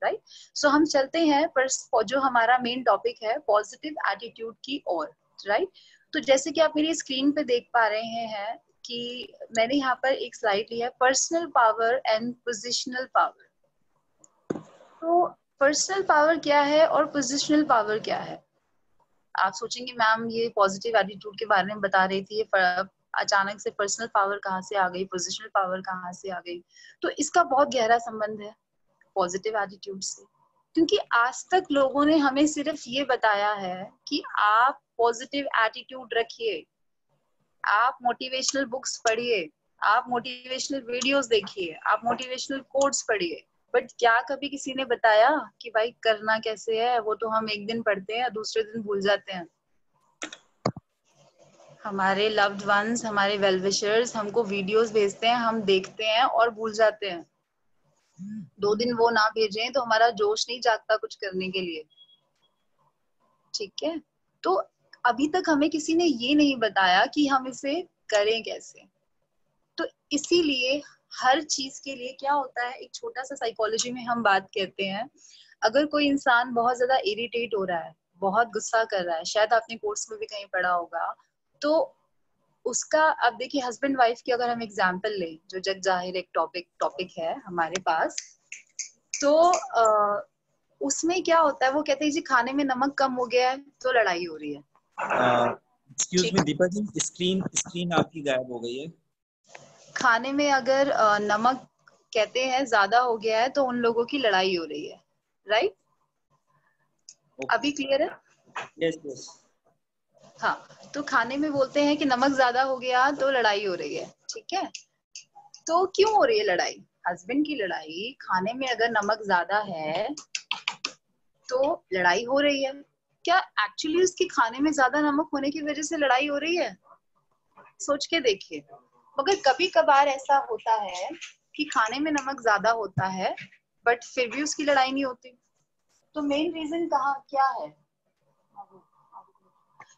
Right. सो हम चलते हैं पर जो हमारा मेन टॉपिक है पॉजिटिव एटीट्यूड की ओर, राइट। तो जैसे कि आप मेरी स्क्रीन पे देख पा रहे हैं कि मैंने यहाँ पर एक स्लाइड ली है, personal power and positional power. तो पर्सनल पावर क्या है और पोजिशनल पावर क्या है? आप सोचेंगे मैम ये पॉजिटिव एटीट्यूड के बारे में बता रही थी, अचानक से पर्सनल पावर कहाँ से आ गई, पोजिशनल पावर कहाँ से आ गई? तो इसका बहुत गहरा संबंध है पॉजिटिव एटीट्यूड से, क्योंकि आज तक लोगों ने हमें सिर्फ ये बताया है कि आप पॉजिटिव एटीट्यूड रखिए, आप मोटिवेशनल बुक्स पढ़िए, आप मोटिवेशनल वीडियोस देखिए, आप मोटिवेशनल कोट्स पढ़िए, बट क्या कभी किसी ने बताया कि भाई करना कैसे है? वो तो हम एक दिन पढ़ते हैं, दूसरे दिन भूल जाते हैं। हमारे लव्ड वंस, हमारे वेल विशर्स हमको वीडियोस भेजते हैं, हम देखते हैं और भूल जाते हैं। 2 दिन वो ना भेजें तो हमारा जोश नहीं जागता कुछ करने के लिए, ठीक है। तो अभी तक हमें किसी ने ये नहीं बताया कि हम इसे करें कैसे। तो इसीलिए हर चीज के लिए क्या होता है, एक छोटा सा साइकोलॉजी में हम बात कहते हैं, अगर कोई इंसान बहुत ज्यादा इरिटेट हो रहा है, बहुत गुस्सा कर रहा है, शायद आपने कोर्स में भी कहीं पढ़ा होगा, तो उसका, अब देखिए हस्बैंड वाइफ की अगर हम एग्जाम्पल लें, जो जग जाहिर एक टॉपिक है हमारे पास, तो उसमें क्या होता है, वो कहते हैं जी खाने में नमक कम हो गया है तो लड़ाई हो रही है। एक्सक्यूज मी दीपा जी, स्क्रीन आपकी गायब हो गई है। खाने में अगर नमक कहते हैं ज्यादा हो गया है तो उन लोगों की लड़ाई हो रही है, राइट। अभी क्लियर है? Yes yes. हाँ, तो खाने में बोलते हैं कि नमक ज्यादा हो गया तो लड़ाई हो रही है, ठीक है। तो क्यों हो रही है लड़ाई? हस्बैंड की लड़ाई, खाने में अगर नमक ज्यादा है तो लड़ाई हो रही है। क्या एक्चुअली उसकी खाने में ज्यादा नमक होने की वजह से लड़ाई हो रही है? सोच के देखिए। मगर कभी कभार ऐसा होता है कि खाने में नमक ज्यादा होता है बट फिर भी उसकी लड़ाई नहीं होती। तो मेन रीजन क्या है?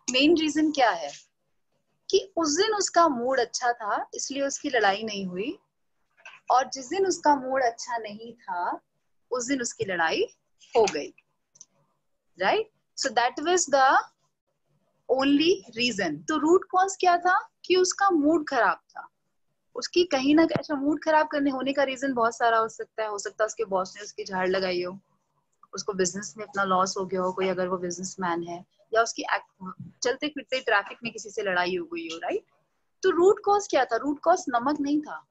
मेन रीजन क्या है कि उस दिन उसका मूड अच्छा था इसलिए उसकी लड़ाई नहीं हुई, और जिस दिन उसका मूड अच्छा नहीं था उस दिन उसकी लड़ाई हो गई, right. So that was the only reason. तो रूट कॉज क्या था कि उसका मूड खराब था, उसकी कहीं ना कहीं। अच्छा, मूड खराब करने होने का रीजन बहुत सारा हो सकता है उसके बॉस ने उसकी झाड़ लगाई हो, उसको बिजनेस में अपना लॉस हो गया हो कोई, अगर वो बिजनेसमैन है, या उसकी चलते फिरते ट्रैफिक में किसी से लड़ाई हो गई हो, राइट। तो रूट कॉज क्या था? रूट कॉज नमक नहीं था,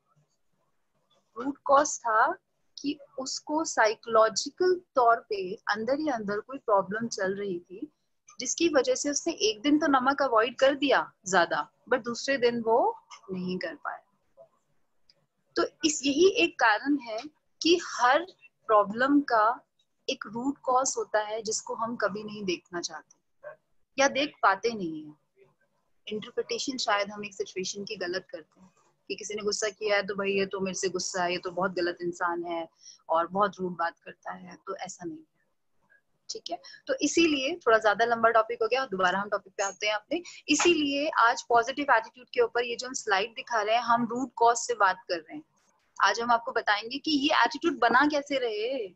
रूट कॉज था कि उसको साइकोलॉजिकल तौर पे अंदर ही अंदर कोई प्रॉब्लम चल रही थी, जिसकी वजह से उसने एक दिन तो नमक अवॉइड कर दिया ज्यादा, बट दूसरे दिन वो नहीं कर पाया। तो यही एक कारण है कि हर प्रॉब्लम का एक रूट कॉज होता है जिसको हम कभी नहीं देखना चाहते या देख पाते नहीं है। इंटरप्रिटेशन शायद हम एक सिचुएशन की गलत करते हैं कि किसी ने गुस्सा किया है तो भाई ये तो मेरे से गुस्सा है, ये तो बहुत गलत इंसान है और बहुत रूड बात करता है, तो ऐसा नहीं है, ठीक है। तो इसीलिए थोड़ा ज्यादा लंबा टॉपिक हो गया, दोबारा हम टॉपिक पे आते हैं अपने। इसीलिए आज पॉजिटिव एटीट्यूड के ऊपर ये जो हम स्लाइड दिखा रहे हैं, हम रूट कॉज से बात कर रहे हैं। आज हम आपको बताएंगे कि ये एटीट्यूड बना कैसे रहे।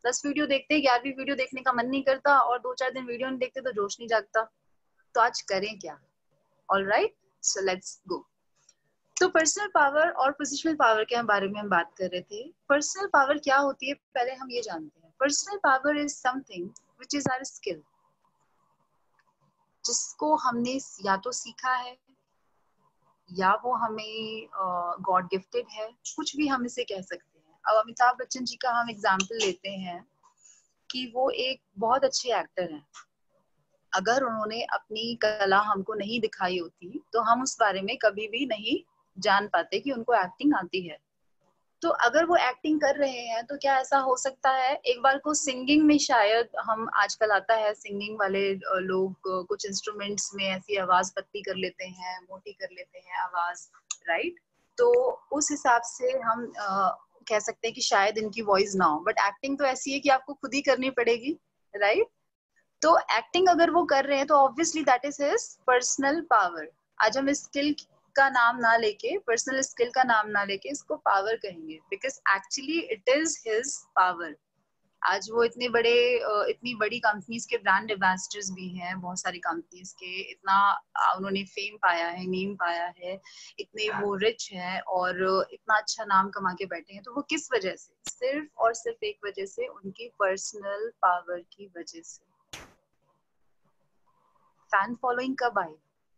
10 वीडियो देखते, 11वीं वीडियो देखने का मन नहीं करता, और 2-4 दिन वीडियो नहीं देखते तो जोश नहीं जागता। तो आज करें क्या? All right, so let's go. तो पर्सनल पावर और पोजिशनल पावर के बारे में हम बात कर रहे थे। पर्सनल पावर क्या होती है पहले हम ये जानते हैं। Personal power is something which is our skill, जिसको हमने या तो सीखा है या वो हमें गॉड गिफ्टेड है, कुछ भी हम इसे कह सकते हैं। अब अमिताभ बच्चन जी का हम एग्जाम्पल लेते हैं कि वो एक बहुत अच्छे एक्टर हैं। अगर उन्होंने अपनी कला हमको नहीं दिखाई होती तो हम उस बारे में कभी भी नहीं जान पाते कि उनको एक्टिंग आती है। तो अगर वो एक्टिंग कर रहे हैं तो क्या ऐसा हो सकता है एक बार को सिंगिंग में, शायद हम आजकल आता है सिंगिंग वाले लोग कुछ इंस्ट्रूमेंट्स में ऐसी आवाज पतली कर लेते हैं, मोटी कर लेते हैं आवाज, राइट। तो उस हिसाब से हम कह सकते हैं कि शायद इनकी वॉइस ना हो, बट एक्टिंग तो ऐसी है कि आपको खुद ही करनी पड़ेगी, राइट। तो एक्टिंग अगर वो कर रहे हैं तो obviously that is his personal power. आज हम स्किल का नाम ना लेके, पर्सनल स्किल का नाम ना लेके इसको पावर कहेंगे, because actually it is his power. आज वो इतनी बड़ी कंपनीज के ब्रांड एम्बेसडर्स भी हैं, बहुत सारी कंपनीज के, इतना उन्होंने फेम पाया है, नेम पाया है, इतने वो रिच हैं और इतना अच्छा नाम कमा के बैठे हैं। तो वो किस वजह से? सिर्फ और सिर्फ एक वजह से, उनकी पर्सनल पावर की वजह से। फैन फॉलोइंग कब आई?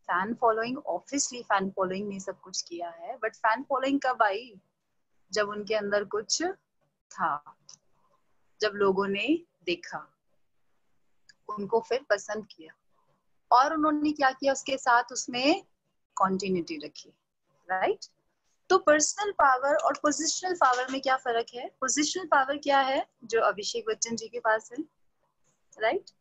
Fan following, obviously fan following ने सब कुछ किया है, बट फैन फॉलोइंग कब आई? जब उनके अंदर कुछ था, जब लोगों ने देखा, उनको फिर पसंद किया, और उन्होंने क्या किया उसके साथ, उसमें कॉन्टिन्यूटी रखी, राइट? तो पर्सनल पावर और पोजिशनल पावर में क्या फर्क है? पोजिशनल पावर क्या है? जो अभिषेक बच्चन जी के पास है, राइट?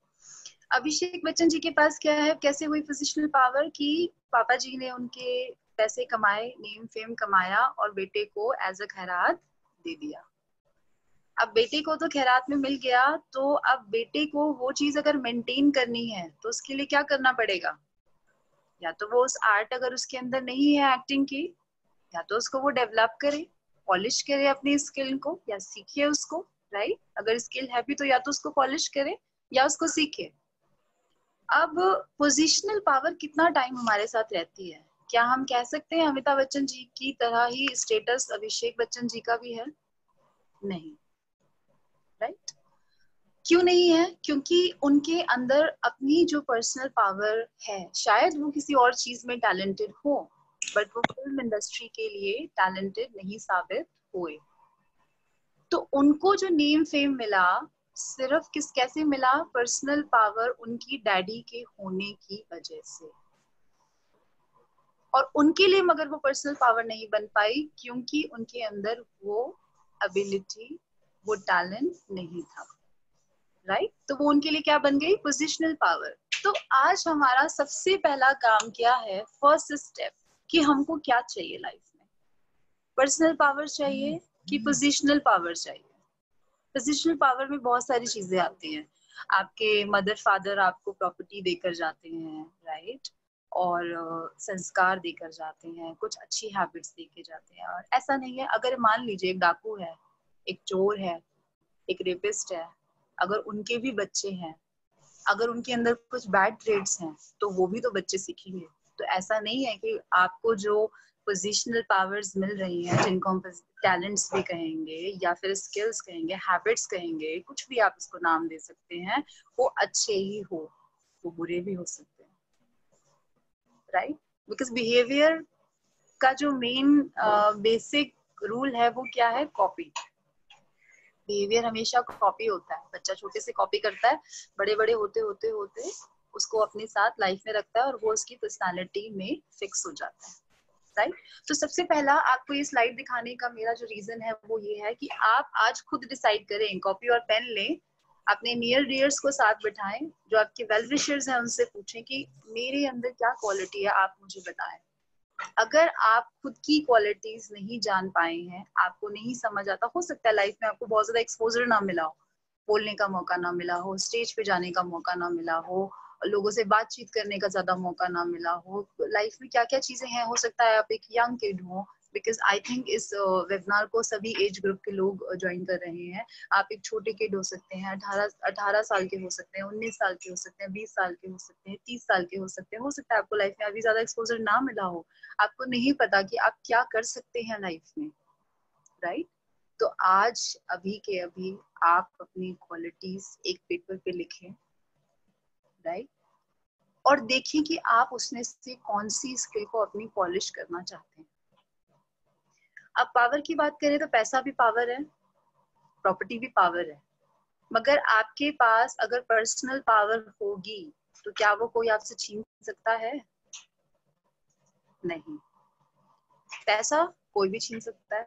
अभिषेक बच्चन जी के पास क्या है? कैसे हुई पोजिशनल पावर? कि पापा जी ने उनके पैसे कमाए, नेम फेम कमाया, और बेटे को एज अ खैरात दे दिया। अब बेटे को तो खैरात में मिल गया, तो अब बेटे को वो चीज अगर मेंटेन करनी है तो उसके लिए क्या करना पड़ेगा? या तो वो उस आर्ट अगर उसके अंदर नहीं है एक्टिंग की, या तो उसको वो डेवलप करे, पॉलिश करे अपनी स्किल को, या सीखे उसको, राइट? अगर स्किल है भी तो या तो उसको पॉलिश करे या उसको सीखे। अब पोजिशनल पावर कितना टाइम हमारे साथ रहती है? क्या हम कह सकते हैं अमिताभ बच्चन जी की तरह ही स्टेटस अभिषेक बच्चन जी का भी है? नहीं, राइट? क्यों नहीं है? क्योंकि उनके अंदर अपनी जो पर्सनल पावर है, शायद वो किसी और चीज में टैलेंटेड हो, बट वो फिल्म इंडस्ट्री के लिए टैलेंटेड नहीं साबित हुए। तो उनको जो नेम फेम मिला, सिर्फ कैसे मिला? पर्सनल पावर उनकी डैडी के होने की वजह से। और उनके लिए मगर वो पर्सनल पावर नहीं बन पाई, क्योंकि उनके अंदर वो एबिलिटी, वो टैलेंट नहीं था, राइट? तो वो उनके लिए क्या बन गई? Positional power. तो आज हमारा सबसे पहला काम क्या है? फर्स्ट स्टेप, कि हमको क्या चाहिए लाइफ में? पर्सनल पावर चाहिए कि पोजिशनल पावर चाहिए? पोजिशनल पावर में बहुत सारी चीजें आती हैं। आपके मदर फादर आपको प्रॉपर्टी देकर जाते हैं, राइट? और संस्कार देकर जाते हैं, कुछ अच्छी हैबिट्स देके जाते हैं। और ऐसा नहीं है, अगर मान लीजिए एक डाकू है, एक चोर है, एक रेपिस्ट है, अगर उनके भी बच्चे हैं, अगर उनके अंदर कुछ बैड ट्रेड्स हैं, तो वो भी तो बच्चे सीखेंगे। तो ऐसा नहीं है कि आपको जो पोजिशनल पावर्स मिल रही हैं, जिनको हम टैलेंट्स भी कहेंगे या फिर स्किल्स कहेंगे, हैबिट्स कहेंगे, कुछ भी आप इसको नाम दे सकते हैं, वो अच्छे ही हो, वो बुरे भी हो सकते हैं, राइट? बिकॉज बिहेवियर का जो मेन बेसिक रूल है वो क्या है? कॉपी। बिहेवियर हमेशा कॉपी होता है। बच्चा छोटे से कॉपी करता है, बड़े बड़े होते होते होते उसको अपने साथ लाइफ में रखता है, और वो उसकी पर्सनालिटी में फिक्स हो जाता है, राइट? तो सबसे पहला आपको ये स्लाइड दिखाने का मेरा जो रीजन है वो ये है कि आप आज खुद डिसाइड करें, कॉपी और पेन लें, अपने नियर डियर्स को साथ बिठाएं, जो आपके वेल विशर्स हैं उनसे पूछें कि मेरे अंदर क्या क्वालिटी है, आप मुझे बताएं। अगर आप खुद की क्वालिटीज नहीं जान पाए हैं, आपको नहीं समझ आता, हो सकता है लाइफ में आपको बहुत ज्यादा एक्सपोजर ना मिला हो, बोलने का मौका ना मिला हो, स्टेज पे जाने का मौका ना मिला हो, लोगों से बातचीत करने का ज्यादा मौका ना मिला हो, लाइफ में क्या क्या चीजें हैं, हो सकता है आप एक यंग किड हो, बिकॉज आई थिंक इस वेबिनार को सभी एज ग्रुप के लोग ज्वाइन कर रहे हैं। आप एक छोटे किड हो सकते हैं, 18 साल के हो सकते हैं, 19 साल के हो सकते हैं, 20 साल के हो सकते हैं, 30 साल के हो सकते हैं। हो सकता है आपको लाइफ में अभी ज्यादा एक्सपोजर ना मिला हो, आपको नहीं पता कि आप क्या कर सकते हैं लाइफ में, राइट? तो आज अभी के अभी आप अपनी क्वालिटीज एक पेपर पे लिखें, राइट? और देखिए कि आप उसमें से कौन सी स्किल को अपनी पॉलिश करना चाहते हैं। अब पावर की बात करें तो पैसा भी पावर है, प्रॉपर्टी भी पावर है, मगर आपके पास अगर पर्सनल पावर होगी तो क्या वो कोई आपसे छीन सकता है? नहीं। पैसा कोई भी छीन सकता है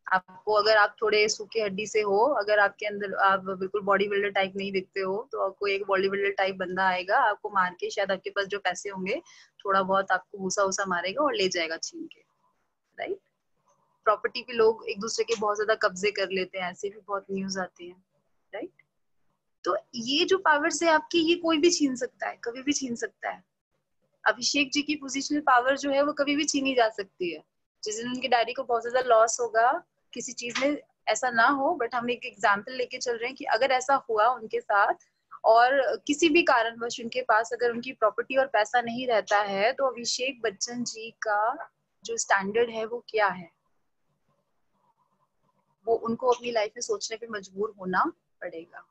आपको, अगर आप थोड़े सूखे हड्डी से हो, अगर आपके अंदर आप बिल्कुल बॉडी बिल्डर टाइप नहीं दिखते हो, तो आपको एक बॉडी बिल्डर टाइप बंदा आएगा, आपको मार के, शायद आपके पास जो पैसे होंगे थोड़ा बहुत आपको भूसा वूसा मारेगा और ले जाएगा छीन के, राइट? प्रॉपर्टी पे लोग एक दूसरे के बहुत ज्यादा कब्जे कर लेते हैं, ऐसे भी बहुत न्यूज आती है, राइट? तो ये जो पावर्स है आपकी, ये कोई भी छीन सकता है, कभी भी छीन सकता है। अभिषेक जी की पोजिशनल पावर जो है वो कभी भी छीनी जा सकती है। जिस दिन उनके डैडी को बहुत ज्यादा लॉस होगा किसी चीज में, ऐसा ना हो, बट हम एक एग्जाम्पल लेके चल रहे हैं कि अगर ऐसा हुआ उनके साथ और किसी भी कारणवश उनके पास अगर उनकी प्रॉपर्टी और पैसा नहीं रहता है, तो अभिषेक बच्चन जी का जो स्टैंडर्ड है वो क्या है, वो उनको अपनी लाइफ में सोचने पे मजबूर होना पड़ेगा।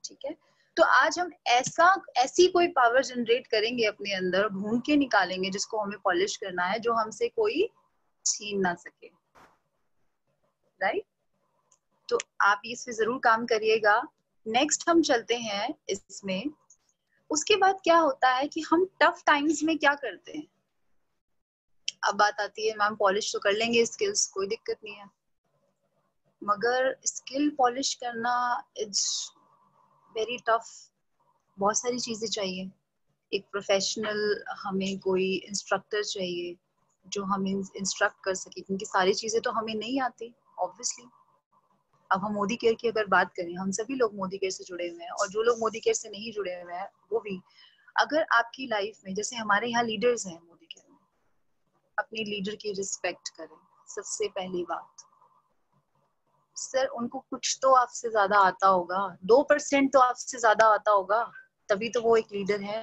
ठीक है, तो आज हम ऐसी कोई पावर जनरेट करेंगे अपने अंदर, ढूंढ के निकालेंगे जिसको हमें पॉलिश करना है, जो हमसे कोई छीन ना सके। राइट, तो आप इस पे जरूर काम करिएगा। नेक्स्ट हम चलते हैं इसमें। उसके बाद क्या होता है कि हम टफ टाइम्स में क्या करते हैं। अब बात आती है मैम पॉलिश तो कर लेंगे स्किल्स, कोई दिक्कत नहीं है, मगर स्किल पॉलिश करना इट्स वेरी टफ। बहुत सारी चीजें चाहिए, एक प्रोफेशनल, हमें कोई इंस्ट्रक्टर चाहिए जो हमें इंस्ट्रक्ट कर सके, क्योंकि सारी चीजें तो हमें नहीं आती ऑब्वियसली। अब हम मोदी केयर की अगर बात करें, हम सभी लोग मोदी केयर से जुड़े हुए हैं, और जो लोग मोदी केयर से नहीं जुड़े हुए हैं वो भी, अगर आपकी लाइफ में, जैसे हमारे यहाँ लीडर्स हैं मोदी केयर में, अपने लीडर की रिस्पेक्ट करें। सबसे पहली बात, सर उनको कुछ तो आपसे ज्यादा आता होगा, 2% तो आपसे ज्यादा आता होगा, तभी तो वो एक लीडर है।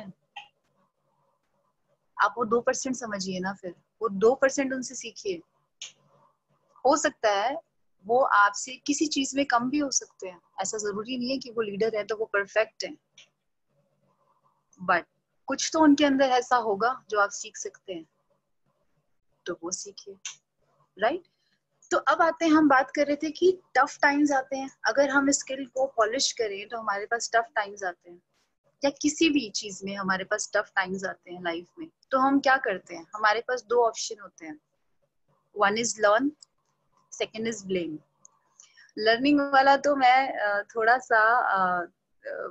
आप वो 2% समझिए ना, फिर वो 2% उनसे सीखिए। हो सकता है वो आपसे किसी चीज में कम भी हो सकते हैं, ऐसा जरूरी नहीं है कि वो लीडर है तो वो परफेक्ट है, बट कुछ तो उनके अंदर ऐसा होगा जो आप सीख सकते हैं, तो वो सीखिए। राइट, तो अब आते हैं, हम बात कर रहे थे कि टफ टाइम्स आते हैं, अगर हम स्किल को पॉलिश करें तो हमारे पास टफ टाइम्स आते हैं, या किसी भी चीज में हमारे पास टफ टाइम्स आते हैं लाइफ में, तो हम क्या करते हैं, हमारे पास 2 ऑप्शन होते हैं, one is learn, second is blame. Learning वाला तो मैं थोड़ा सा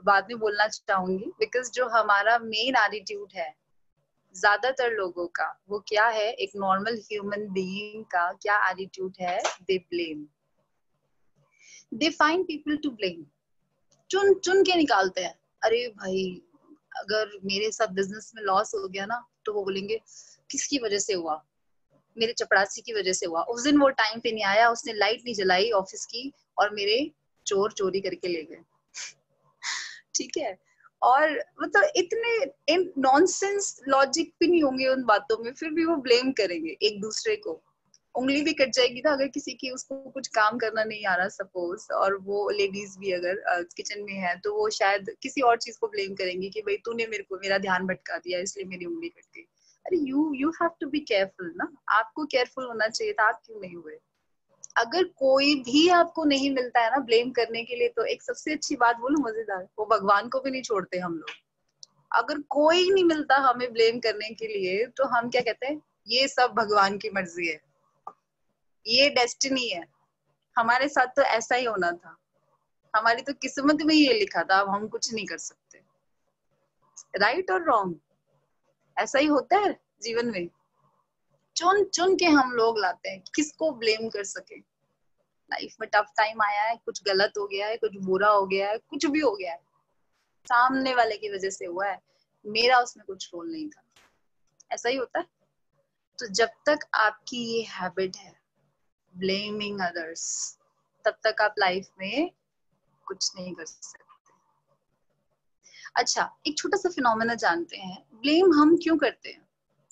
बाद में बोलना चाहूंगी, बिकॉज जो हमारा मेन एटीट्यूड है ज्यादातर लोगों का, वो क्या है, एक नॉर्मल ह्यूमन बीइंग का क्या एटीट्यूड है, they blame, they find people to blame. चुन चुन के निकालते हैं, अरे भाई अगर मेरे साथ बिजनेस में लॉस हो गया ना, तो वो बोलेंगे किसकी वजह से हुआ, मेरे चपरासी की वजह से हुआ, उस दिन वो टाइम पे नहीं आया, उसने लाइट नहीं जलाई ऑफिस की, और मेरे चोर चोरी करके ले गए। ठीक है, और मतलब इतने नॉनसेंस लॉजिक भी नहीं होंगे उन बातों में, फिर भी वो ब्लेम करेंगे एक दूसरे को। उंगली भी कट जाएगी ना अगर किसी की, उसको कुछ काम करना नहीं आ रहा सपोज, और वो लेडीज भी अगर किचन में है, तो वो शायद किसी और चीज को ब्लेम करेंगी कि भाई तूने मेरे को मेरा ध्यान भटका दिया इसलिए मेरी उंगली कट गई। अरे you have to be careful ना, आपको केयरफुल होना चाहिए था, आप क्यों नहीं हुए। अगर कोई भी आपको नहीं मिलता है ना ब्लेम करने के लिए, तो एक सबसे अच्छी बात बोलूं मजेदार, वो भगवान को भी नहीं छोड़ते हम लोग। अगर कोई नहीं मिलता हमें ब्लेम करने के लिए, तो हम क्या कहते हैं, ये सब भगवान की मर्जी है, ये डेस्टिनी है, हमारे साथ तो ऐसा ही होना था, हमारी तो किस्मत में ये लिखा था, अब हम कुछ नहीं कर सकते। राइट और रॉन्ग, ऐसा ही होता है जीवन में, चुन चुन के हम लोग लाते हैं, किसको ब्लेम कर सके। लाइफ में टफ टाइम आया है, कुछ गलत हो गया है, कुछ बुरा हो गया है, कुछ भी हो गया है, सामने वाले की वजह से हुआ है, मेरा उसमें कुछ रोल नहीं था, ऐसा ही होता है। तो जब तक आपकी ये हैबिट है ब्लेमिंग अदर्स, तब तक आप लाइफ में कुछ नहीं कर सकते। अच्छा, एक छोटा सा फिनोमेना जानते हैं, ब्लेम हम क्यों करते हैं,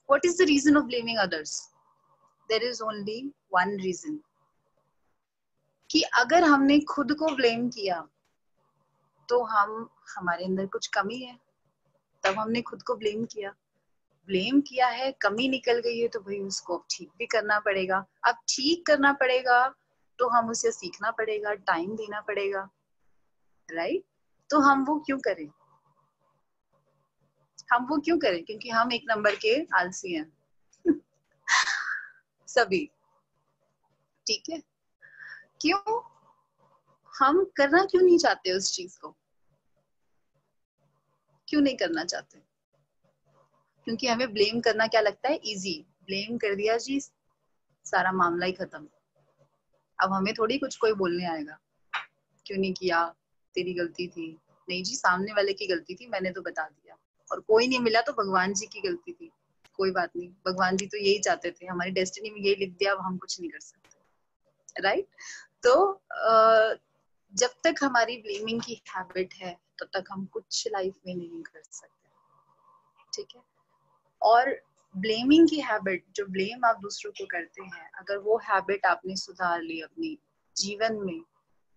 what is the reason of blaming others. There is only one reason, कि अगर हमने खुद को ब्लेम किया तो हमारे अंदर कुछ कमी है, तब हमने खुद को ब्लेम किया, ब्लेम किया है, कमी निकल गई है, तो भाई उसको अब ठीक भी करना पड़ेगा। अब ठीक करना पड़ेगा तो हम उसे सीखना पड़ेगा, टाइम देना पड़ेगा। राइट, तो हम वो क्यों करें, हम वो क्यों करें, क्योंकि हम एक नंबर के आलसी हैं सभी। ठीक है, क्यों, हम करना क्यों नहीं चाहते उस चीज को, क्यों नहीं करना चाहते, क्योंकि हमें ब्लेम करना क्या लगता है, इजी, ब्लेम कर दिया जी, सारा मामला ही खत्म, अब हमें थोड़ी कुछ कोई बोलने आएगा, क्यों नहीं किया, तेरी गलती थी, नहीं जी सामने वाले की गलती थी, मैंने तो बता दिया, और कोई नहीं मिला तो भगवान जी की गलती थी, कोई बात नहीं, भगवान जी तो यही चाहते थे, हमारी डेस्टिनी में यही लिख दिया, अब हम कुछ नहीं कर सकते। राइट, तो जब तक हमारी ब्लेमिंग की हैबिट है तब तक हम कुछ लाइफ में नहीं कर सकते, ठीक है। और ब्लेमिंग की हैबिट, जो ब्लेम आप दूसरों को करते हैं, अगर वो हैबिट आपने सुधार ली अपनी जीवन में,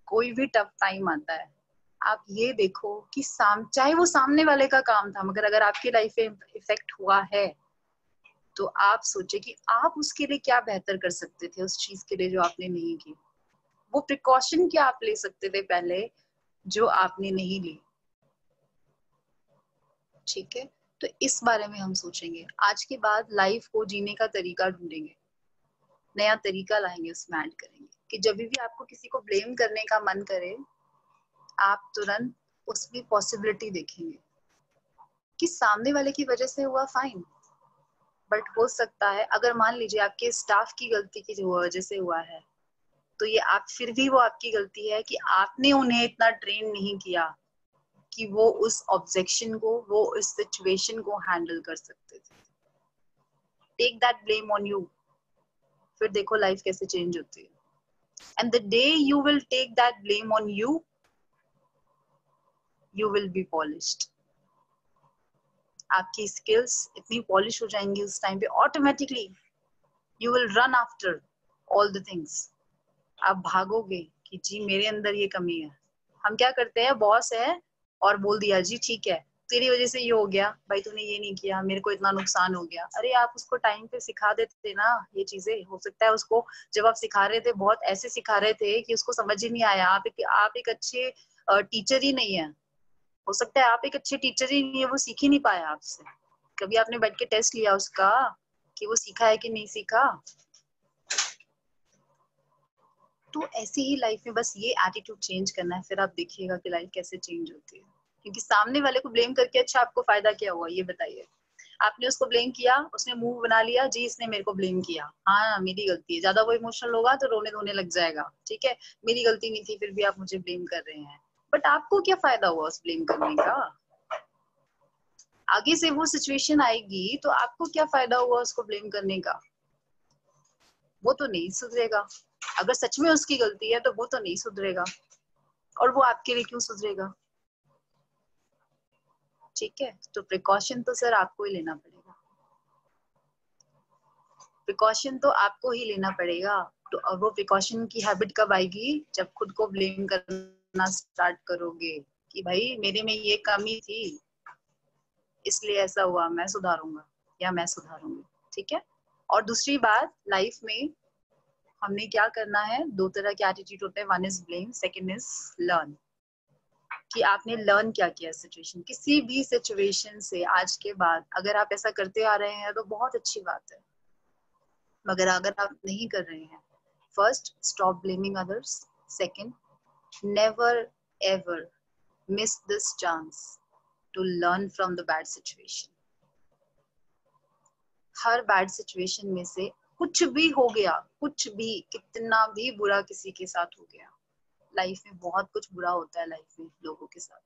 कोई भी टफ टाइम आता है, आप ये देखो कि चाहे वो सामने वाले का काम था, मगर अगर आपकी लाइफ में इफेक्ट हुआ है तो आप सोचे कि आप उसके लिए क्या बेहतर कर सकते थे, उस चीज के लिए जो आपने नहीं की। वो प्रिकॉशन क्या आप ले सकते थे पहले जो आपने नहीं ली, ठीक है। तो इस बारे में हम सोचेंगे। आज के बाद लाइफ को जीने का तरीका ढूंढेंगे, नया तरीका लाएंगे, उसमें ऐड करेंगे कि जब भी आपको किसी को ब्लेम करने का मन करे, आप तुरंत उसमें पॉसिबिलिटी देखेंगे कि सामने वाले की वजह से हुआ, फाइन, बट हो सकता है अगर मान लीजिए आपके स्टाफ की गलती की वजह से हुआ है, तो ये आप फिर भी वो आपकी गलती है कि आपने उन्हें इतना ट्रेन नहीं किया कि वो उस ऑब्जेक्शन को, वो इस सिचुएशन को हैंडल कर सकते थे। Take that blame on you, फिर देखो लाइफ कैसे चेंज होती है। And the day you will take that blame on you, you will be polished. आपकी स्किल्स इतनी पॉलिश हो जाएंगी उस टाइम पे, automatically you will run after all the things. आप भागोगे कि जी मेरे अंदर ये कमी है। हम क्या करते हैं, बॉस है और बोल दिया जी ठीक है तेरी वजह से ये हो गया, भाई तूने ये नहीं किया, मेरे को इतना नुकसान हो गया। अरे आप उसको टाइम पे सिखा देते ना ये चीजें। हो सकता है उसको जब आप सिखा रहे थे बहुत ऐसे सिखा रहे थे कि उसको समझ ही नहीं आया। आप एक अच्छे टीचर ही नहीं है। हो सकता है आप एक अच्छे टीचर ही नहीं है, वो सीख ही नहीं पाया आपसे। कभी आपने बैठ के टेस्ट लिया उसका कि वो सीखा है कि नहीं सीखा? तो ऐसे ही लाइफ में बस ये एटीट्यूड चेंज करना है, फिर आप देखिएगा कि लाइफ कैसे चेंज होती है। क्योंकि सामने वाले को ब्लेम करके अच्छा आपको फायदा क्या हुआ, ये बताइए। आपने उसको ब्लेम किया, उसने मुंह बना लिया जी इसने मेरे को ब्लेम किया, हाँ मेरी गलती है। ज्यादा वो इमोशनल होगा तो रोने धोने लग जाएगा, ठीक है, मेरी गलती नहीं थी फिर भी आप मुझे ब्लेम कर रहे हैं। बट आपको क्या फायदा हुआ उस ब्लेम करने का? आगे से वो सिचुएशन आएगी तो आपको क्या फायदा हुआ उसको ब्लेम करने का? वो तो नहीं सुधरेगा। अगर सच में उसकी गलती है तो वो तो नहीं सुधरेगा, और वो आपके लिए क्यों सुधरेगा? ठीक है, तो प्रिकॉशन तो सर आपको ही लेना पड़ेगा। प्रिकॉशन तो आपको ही लेना पड़ेगा। तो अब वो प्रिकॉशन की हैबिट कब आएगी? जब खुद को ब्लेम करना स्टार्ट करोगे कि भाई मेरे में ये कमी थी इसलिए ऐसा हुआ, मैं सुधारूंगा या मैं सुधारूंगी, ठीक है। और दूसरी बात, लाइफ में हमने क्या करना है, दो तरह के एटीट्यूड होते हैं, one is blame, second is learn. कि आपने लर्न क्या किया सिचुएशन, किसी भी सिचुएशन से आज के बाद अगर आप ऐसा करते आ रहे हैं तो बहुत अच्छी बात है। मगर अगर आप नहीं कर रहे हैं, first stop blaming others, second never ever miss this chance to learn from the bad situation. हर बैड सिचुएशन में से कुछ भी हो गया, कुछ भी, कितना भी बुरा किसी के साथ हो गया, लाइफ में बहुत कुछ बुरा होता है लाइफ में लोगों के साथ,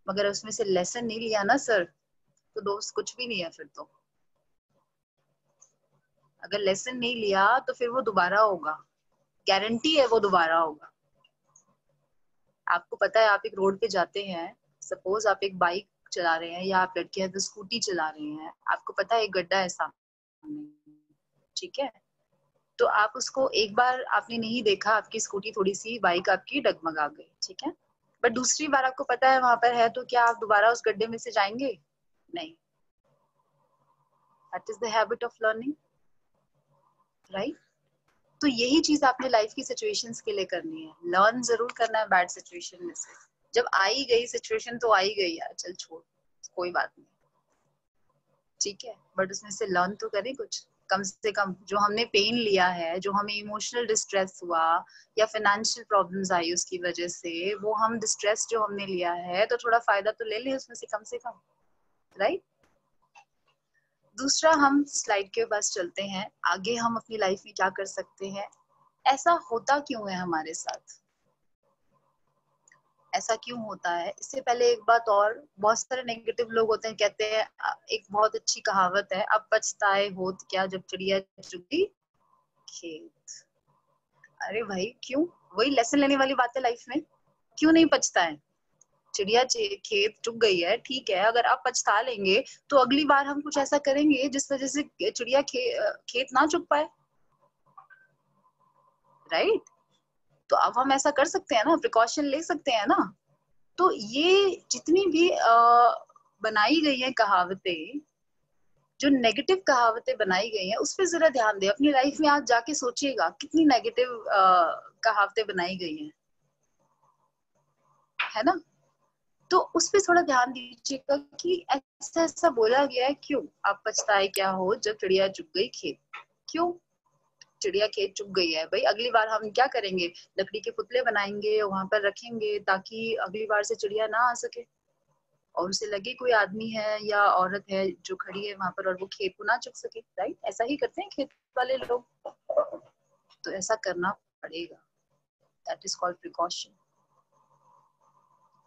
मगर उसमें से लेसन नहीं लिया ना सर, तो दोस्त कुछ भी नहीं है फिर तो। अगर लेसन नहीं लिया तो फिर वो दोबारा होगा, गारंटी है वो दोबारा होगा। आपको पता है आप एक रोड पे जाते हैं, सपोज आप एक बाइक चला रहे हैं या आप लड़के हैं तो स्कूटी चला रहे हैं, आपको पता है एक गड्ढा है सामने, ठीक है, तो आप उसको एक बार आपने नहीं देखा, आपकी स्कूटी थोड़ी सी, बाइक आपकी डगमगा गई, ठीक है, बट दूसरी बार आपको पता है वहां पर है, तो क्या आप दोबारा उस गड्ढे में से जाएंगे? नहीं। That is the habit of learning, right. तो यही चीज आपने लाइफ की सिचुएशंस के लिए करनी है, लर्न जरूर करना है बैड सिचुएशन में से। जब आई गई सिचुएशन तो आई गई यार, चल छोड़, कोई बात नहीं, ठीक है, बट उसमें से लर्न तो करें कुछ। कम से कम जो हमने पेन लिया है, जो हमें इमोशनल डिस्ट्रेस हुआ या फाइनेंशियल प्रॉब्लम्स आई उसकी वजह से, वो हम डिस्ट्रेस जो हमने लिया है, तो थोड़ा फायदा तो ले ले उसमें से कम से कम, राइट। दूसरा, हम स्लाइड के पास चलते हैं, आगे हम अपनी लाइफ में क्या कर सकते हैं। ऐसा होता क्यों है हमारे साथ, ऐसा क्यों होता है? इससे पहले एक बात और, बहुत सारे नेगेटिव लोग होते हैं, कहते हैं एक बहुत अच्छी कहावत है, अब पछताए होत क्या जब चिड़िया चुगी खेत। अरे भाई क्यों, वही लेसन लेने वाली बात है लाइफ में, क्यों नहीं पछता है? चिड़िया खेत चुग गई है, ठीक है, अगर आप पछता लेंगे तो अगली बार हम कुछ ऐसा करेंगे जिस वजह से चिड़िया खेत ना चुग पाए, राइट? तो अब हम ऐसा कर सकते हैं ना, प्रिकॉशन ले सकते हैं ना। तो ये जितनी भी बनाई गई है कहावतें, जो नेगेटिव कहावतें बनाई गई हैं, उस पर जरा ध्यान दें। अपनी लाइफ में आज जाके सोचिएगा कितनी नेगेटिव कहावतें बनाई गई हैं, है ना? तो उस पर थोड़ा ध्यान दीजिएगा कि ऐसा ऐसा बोला गया है, क्यों? आप पछताए क्या हो जब चिड़िया चुग गई खेत? क्यों चिड़िया खेत चुग गई है? भाई अगली बार हम क्या करेंगे, लकड़ी के पुतले बनाएंगे, वहां पर रखेंगे ताकि अगली बार से चिड़िया ना आ सके, और उसे लगे कोई आदमी है या औरत है जो खड़ी है वहां पर और वो खेत को ना चुग सके, राइट? ऐसा ही करते हैं खेत वाले लोग। तो ऐसा करना पड़ेगा, दैट इज कॉल्ड प्रिकॉशन।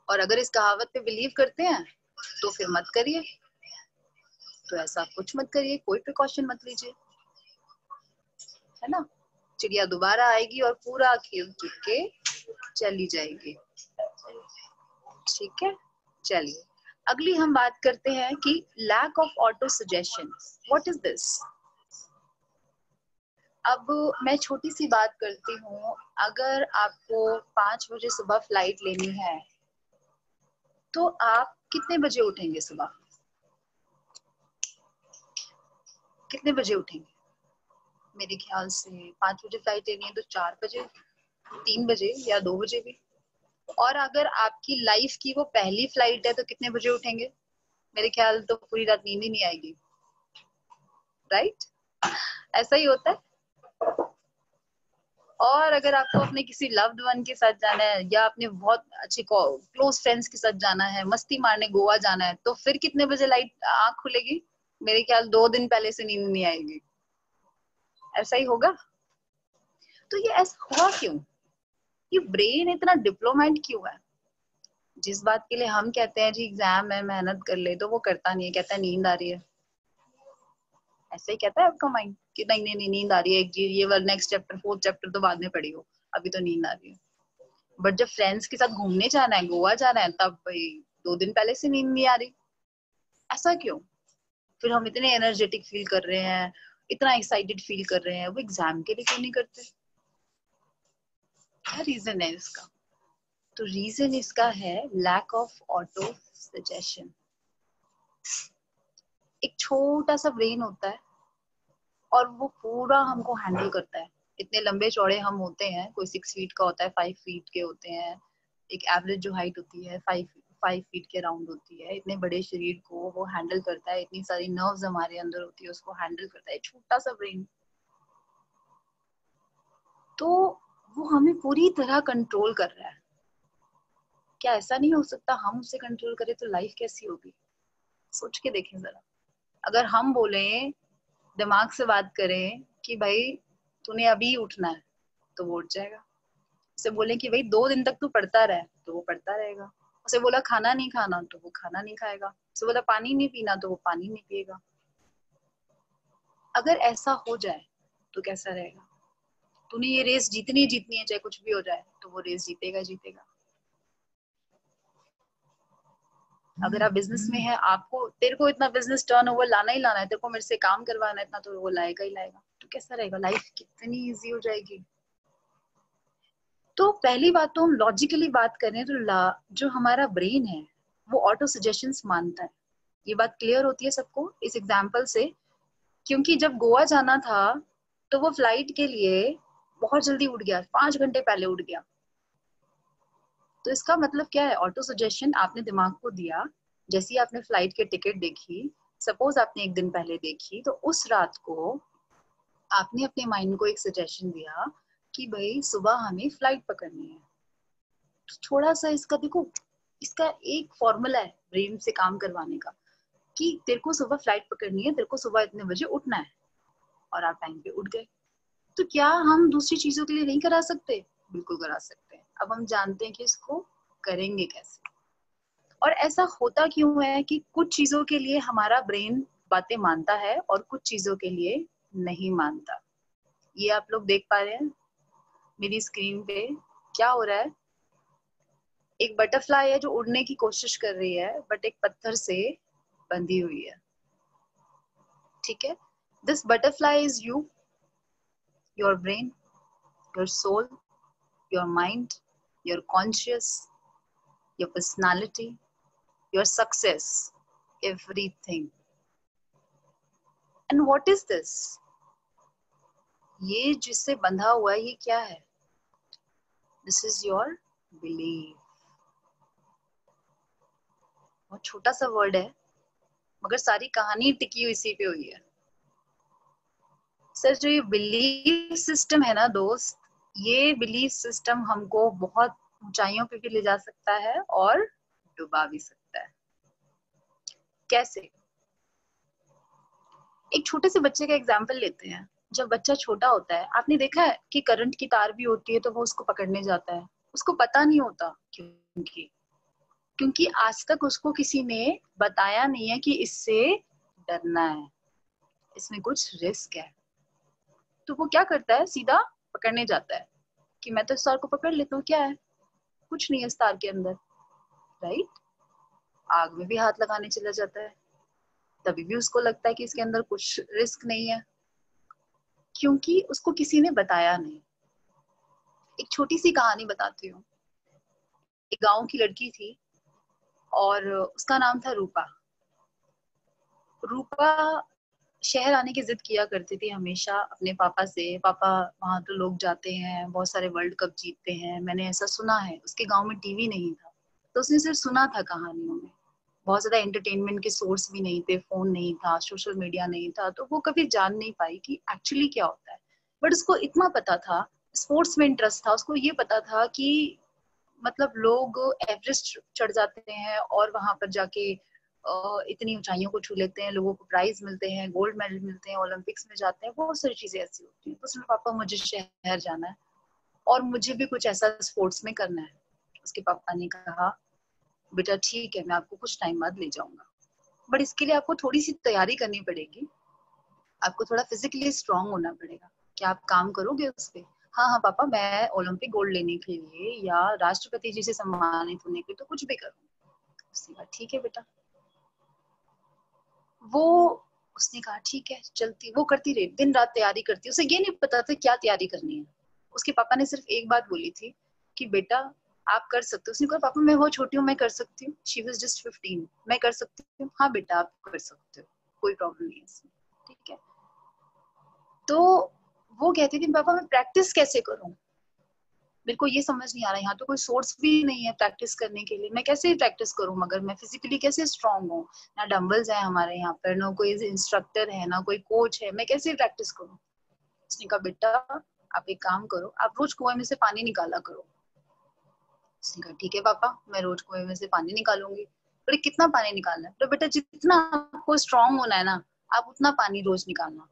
और अगर इस कहावत पे बिलीव करते हैं तो फिर मत करिए, तो ऐसा कुछ मत करिए, कोई प्रिकॉशन मत लीजिए, है ना? चिड़िया दोबारा आएगी और पूरा खेत चुग के चली जाएगी, ठीक है? चलिए अगली हम बात करते हैं कि lack of auto suggestion, what is this? अब मैं छोटी सी बात करती हूँ, अगर आपको 5 बजे सुबह फ्लाइट लेनी है तो आप कितने बजे उठेंगे? सुबह कितने बजे उठेंगे? मेरे ख्याल से 5 बजे फ्लाइट लेनी है तो 4 बजे, 3 बजे या 2 बजे भी। और अगर आपकी लाइफ की वो पहली फ्लाइट है तो कितने बजे उठेंगे? मेरे ख्याल तो पूरी रात नींद ही नहीं आएगी, राइट? ऐसा ही होता है। और अगर आपको अपने किसी लव्ड वन के साथ जाना है या अपने बहुत अच्छे क्लोज फ्रेंड्स के साथ जाना है, मस्ती मारने गोवा जाना है, तो फिर कितने बजे लाइट आंख खुलेगी? मेरे ख्याल 2 दिन पहले से नींद नहीं आएगी। ऐसा ही होगा। तो ये ऐसा हुआ क्यों? ये ब्रेन इतना डिप्लोमेट क्यों है? जिस बात के लिए हम कहते हैं जी एग्जाम है मेहनत कर ले, तो वो करता नहीं है, कहता है नींद आ रही है। ऐसा ही कहता है आपका माइंड कि नहीं नहीं नहीं नींद आ रही है, एक जी ये वाला नेक्स्ट चैप्टर 4th चैप्टर तो बाद में पढ़ी हो, अभी तो नींद आ रही है। बट जब फ्रेंड्स के साथ घूमने जाना है, गोवा जाना है, तब भाई 2 दिन पहले से नींद नहीं आ रही। ऐसा क्यों? फिर हम इतने एनर्जेटिक फील कर रहे हैं, इतना एक्साइटेड फील कर रहे हैं, वो एग्जाम के लिए क्यों नहीं करते? क्या रीजन है इसका? तो रीजन इसका है लैक ऑफ ऑटो सजेशन। एक छोटा सा ब्रेन होता है और वो पूरा हमको हैंडल करता है। इतने लंबे चौड़े हम होते हैं, कोई 6 फीट का होता है, 5 फीट के होते हैं, एक एवरेज जो हाइट होती है 5 फीट के राउंड होती है। इतने बड़े शरीर को वो हैंडल करता है, इतनी सारी नर्व्स हमारे अंदर होती है, उसको हैंडल करता है छोटा सा ब्रेन। तो वो हमें पूरी तरह कंट्रोल कर रहा है। क्या ऐसा नहीं हो सकता हम उसे कंट्रोल करें तो लाइफ कैसी होगी? सोच के देखें जरा। अगर हम बोले, दिमाग से बात करें कि भाई तूने अभी उठना है, तो वो उठ जाएगा। उसे बोले कि भाई 2 दिन तक तू पढ़ता रहे, तो वो पढ़ता रहेगा। उसे बोला खाना नहीं खाना, तो वो खाना नहीं खाएगा। उसे बोला पानी नहीं पीना, तो वो पानी नहीं पिएगा। अगर ऐसा हो जाए तो कैसा रहेगा? तूने ये रेस जीतनी जीतनी है, चाहे कुछ भी हो जाए, तो वो रेस जीतेगा जीतेगा। अगर आप बिजनेस में है, आपको तेरे को इतना बिजनेस टर्नओवर लाना ही लाना है, तेरे को मेरे से काम करवाना है इतना, तो वो लाएगा ही लाएगा। तो कैसा रहेगा? लाइफ कितनी इजी हो जाएगी। तो पहली बात तो हम लॉजिकली बात करें तो जो हमारा ब्रेन है वो ऑटो सजेशंस मानता है। ये बात क्लियर होती है सबको इस एग्जाम्पल से? क्योंकि जब गोवा जाना था तो वो फ्लाइट के लिए बहुत जल्दी उठ गया, 5 घंटे पहले उठ गया। तो इसका मतलब क्या है? ऑटो सजेशन आपने दिमाग को दिया। जैसे ही आपने फ्लाइट के टिकट देखी, सपोज आपने 1 दिन पहले देखी, तो उस रात को आपने अपने माइंड को एक सजेशन दिया कि भाई सुबह हमें फ्लाइट पकड़नी है। तो थोड़ा सा इसका देखो, इसका एक फॉर्मूला है ब्रेन से काम करवाने का कि तेरे को सुबह फ्लाइट पकड़नी है, तेरे को सुबह इतने बजे उठना है, और आप टाइम पे उठ गए। तो क्या हम दूसरी चीजों के लिए नहीं करा सकते? बिल्कुल करा सकते हैं। अब हम जानते हैं कि इसको करेंगे कैसे। और ऐसा होता क्यों है कि कुछ चीजों के लिए हमारा ब्रेन बातें मानता है और कुछ चीजों के लिए नहीं मानता? ये आप लोग देख पा रहे हैं। मेरी स्क्रीन पे क्या हो रहा है? एक बटरफ्लाई है जो उड़ने की कोशिश कर रही है, बट एक पत्थर से बंधी हुई है। ठीक है? This butterfly is you, your brain, your soul, your mind, your conscious, your personality, your success, everything. And what is this? ये जिससे बंधा हुआ है, ये क्या है? This is your belief. बहुत छोटा सा वर्ड है, मगर सारी कहानी टिकी हुई इसी पे हुई है। सर, जो ये बिलीफ सिस्टम है ना दोस्त, ये बिलीफ सिस्टम हमको बहुत ऊंचाइयों पे भी ले जा सकता है और डुबा भी सकता है। कैसे? एक छोटे से बच्चे का एग्जाम्पल लेते हैं। जब बच्चा छोटा होता है, आपने देखा है कि करंट की तार भी होती है तो वो उसको पकड़ने जाता है, उसको पता नहीं होता। क्योंकि आज तक उसको किसी ने बताया नहीं है कि इससे डरना है, इसमें कुछ रिस्क है। तो वो क्या करता है? सीधा पकड़ने जाता है कि मैं तो इस तार को पकड़ लेता हूँ, क्या है, कुछ नहीं है इस तार के अंदर, राइट? आग में भी हाथ लगाने चला जाता है, तभी भी उसको लगता है कि इसके अंदर कुछ रिस्क नहीं है, क्योंकि उसको किसी ने बताया नहीं। एक छोटी सी कहानी बताती हूँ। एक गांव की लड़की थी और उसका नाम था रूपा। रूपा शहर आने की जिद किया करती थी हमेशा अपने पापा से। पापा, वहां तो लोग जाते हैं, बहुत सारे वर्ल्ड कप जीतते हैं, मैंने ऐसा सुना है। उसके गांव में टीवी नहीं था, तो उसने सिर्फ सुना था कहानियों में। बहुत ज्यादा एंटरटेनमेंट के सोर्स भी नहीं थे, फोन नहीं था, सोशल मीडिया नहीं था, तो वो कभी जान नहीं पाई कि एक्चुअली क्या होता है। बट उसको इतना पता था, स्पोर्ट्स में इंटरेस्ट था, उसको ये पता था कि मतलब लोग एवरेस्ट चढ़ जाते हैं और वहां पर जाके इतनी ऊंचाइयों को छू लेते हैं, लोगों को प्राइज मिलते हैं, गोल्ड मेडल मिलते हैं, ओलंपिक्स में जाते हैं, बहुत सारी चीजें ऐसी होती हैं। तो उसने, पापा मुझे शहर जाना है और मुझे भी कुछ ऐसा स्पोर्ट्स में करना है। उसके पापा ने कहा, बेटा ठीक है, मैं आपको कुछ टाइम बाद ले जाऊंगा, बट इसके लिए आपको थोड़ी सी तैयारी करनी पड़ेगी, आपको थोड़ा फिजिकली स्ट्रांग होना पड़ेगा। क्या आप काम करोगे उस पे? हाँ हाँ पापा, मैं ओलंपिक गोल्ड लेने के लिए या राष्ट्रपति जी से सम्मानित होने के लिए तो कुछ भी करूंगा। उसने कहा ठीक है बेटा। वो उसने कहा ठीक है, चलती, वो करती रही, दिन रात तैयारी करती। उसे ये नहीं पता था क्या तैयारी करनी है। उसके पापा ने सिर्फ एक बात बोली थी कि बेटा आप कर सकते हो। उसने कहा पापा मैं बहुत छोटी हूँ, मैं कर सकती हूँ। शी वाज जस्ट 15, मैं कर सकती हूँ। हाँ बेटा आप कर सकते हो, कोई प्रॉब्लम नहीं है इसमें, ठीक है। तो वो कहती थी पापा मैं प्रैक्टिस कैसे करूं, मेरे को ये समझ नहीं आ रहा, यहाँ तो कोई सोर्स भी नहीं है प्रैक्टिस करने के लिए, मैं कैसे प्रैक्टिस करूं, मगर मैं फिजिकली कैसे स्ट्रांग हूँ, ना डंबल्स है हमारे यहाँ पर, ना कोई इंस्ट्रक्टर है, ना कोई कोच है, मैं कैसे प्रैक्टिस करूं। उसने कहा बेटा आप एक काम करो, आप रोज कुएं में से पानी निकाला करो। उसने कहा ठीक है पापा, मैं रोज कुएं में से पानी निकालूंगी। बोले कितना पानी निकालना है? तो बेटा जितना आपको स्ट्रांग होना है ना, आप उतना पानी रोज निकालना।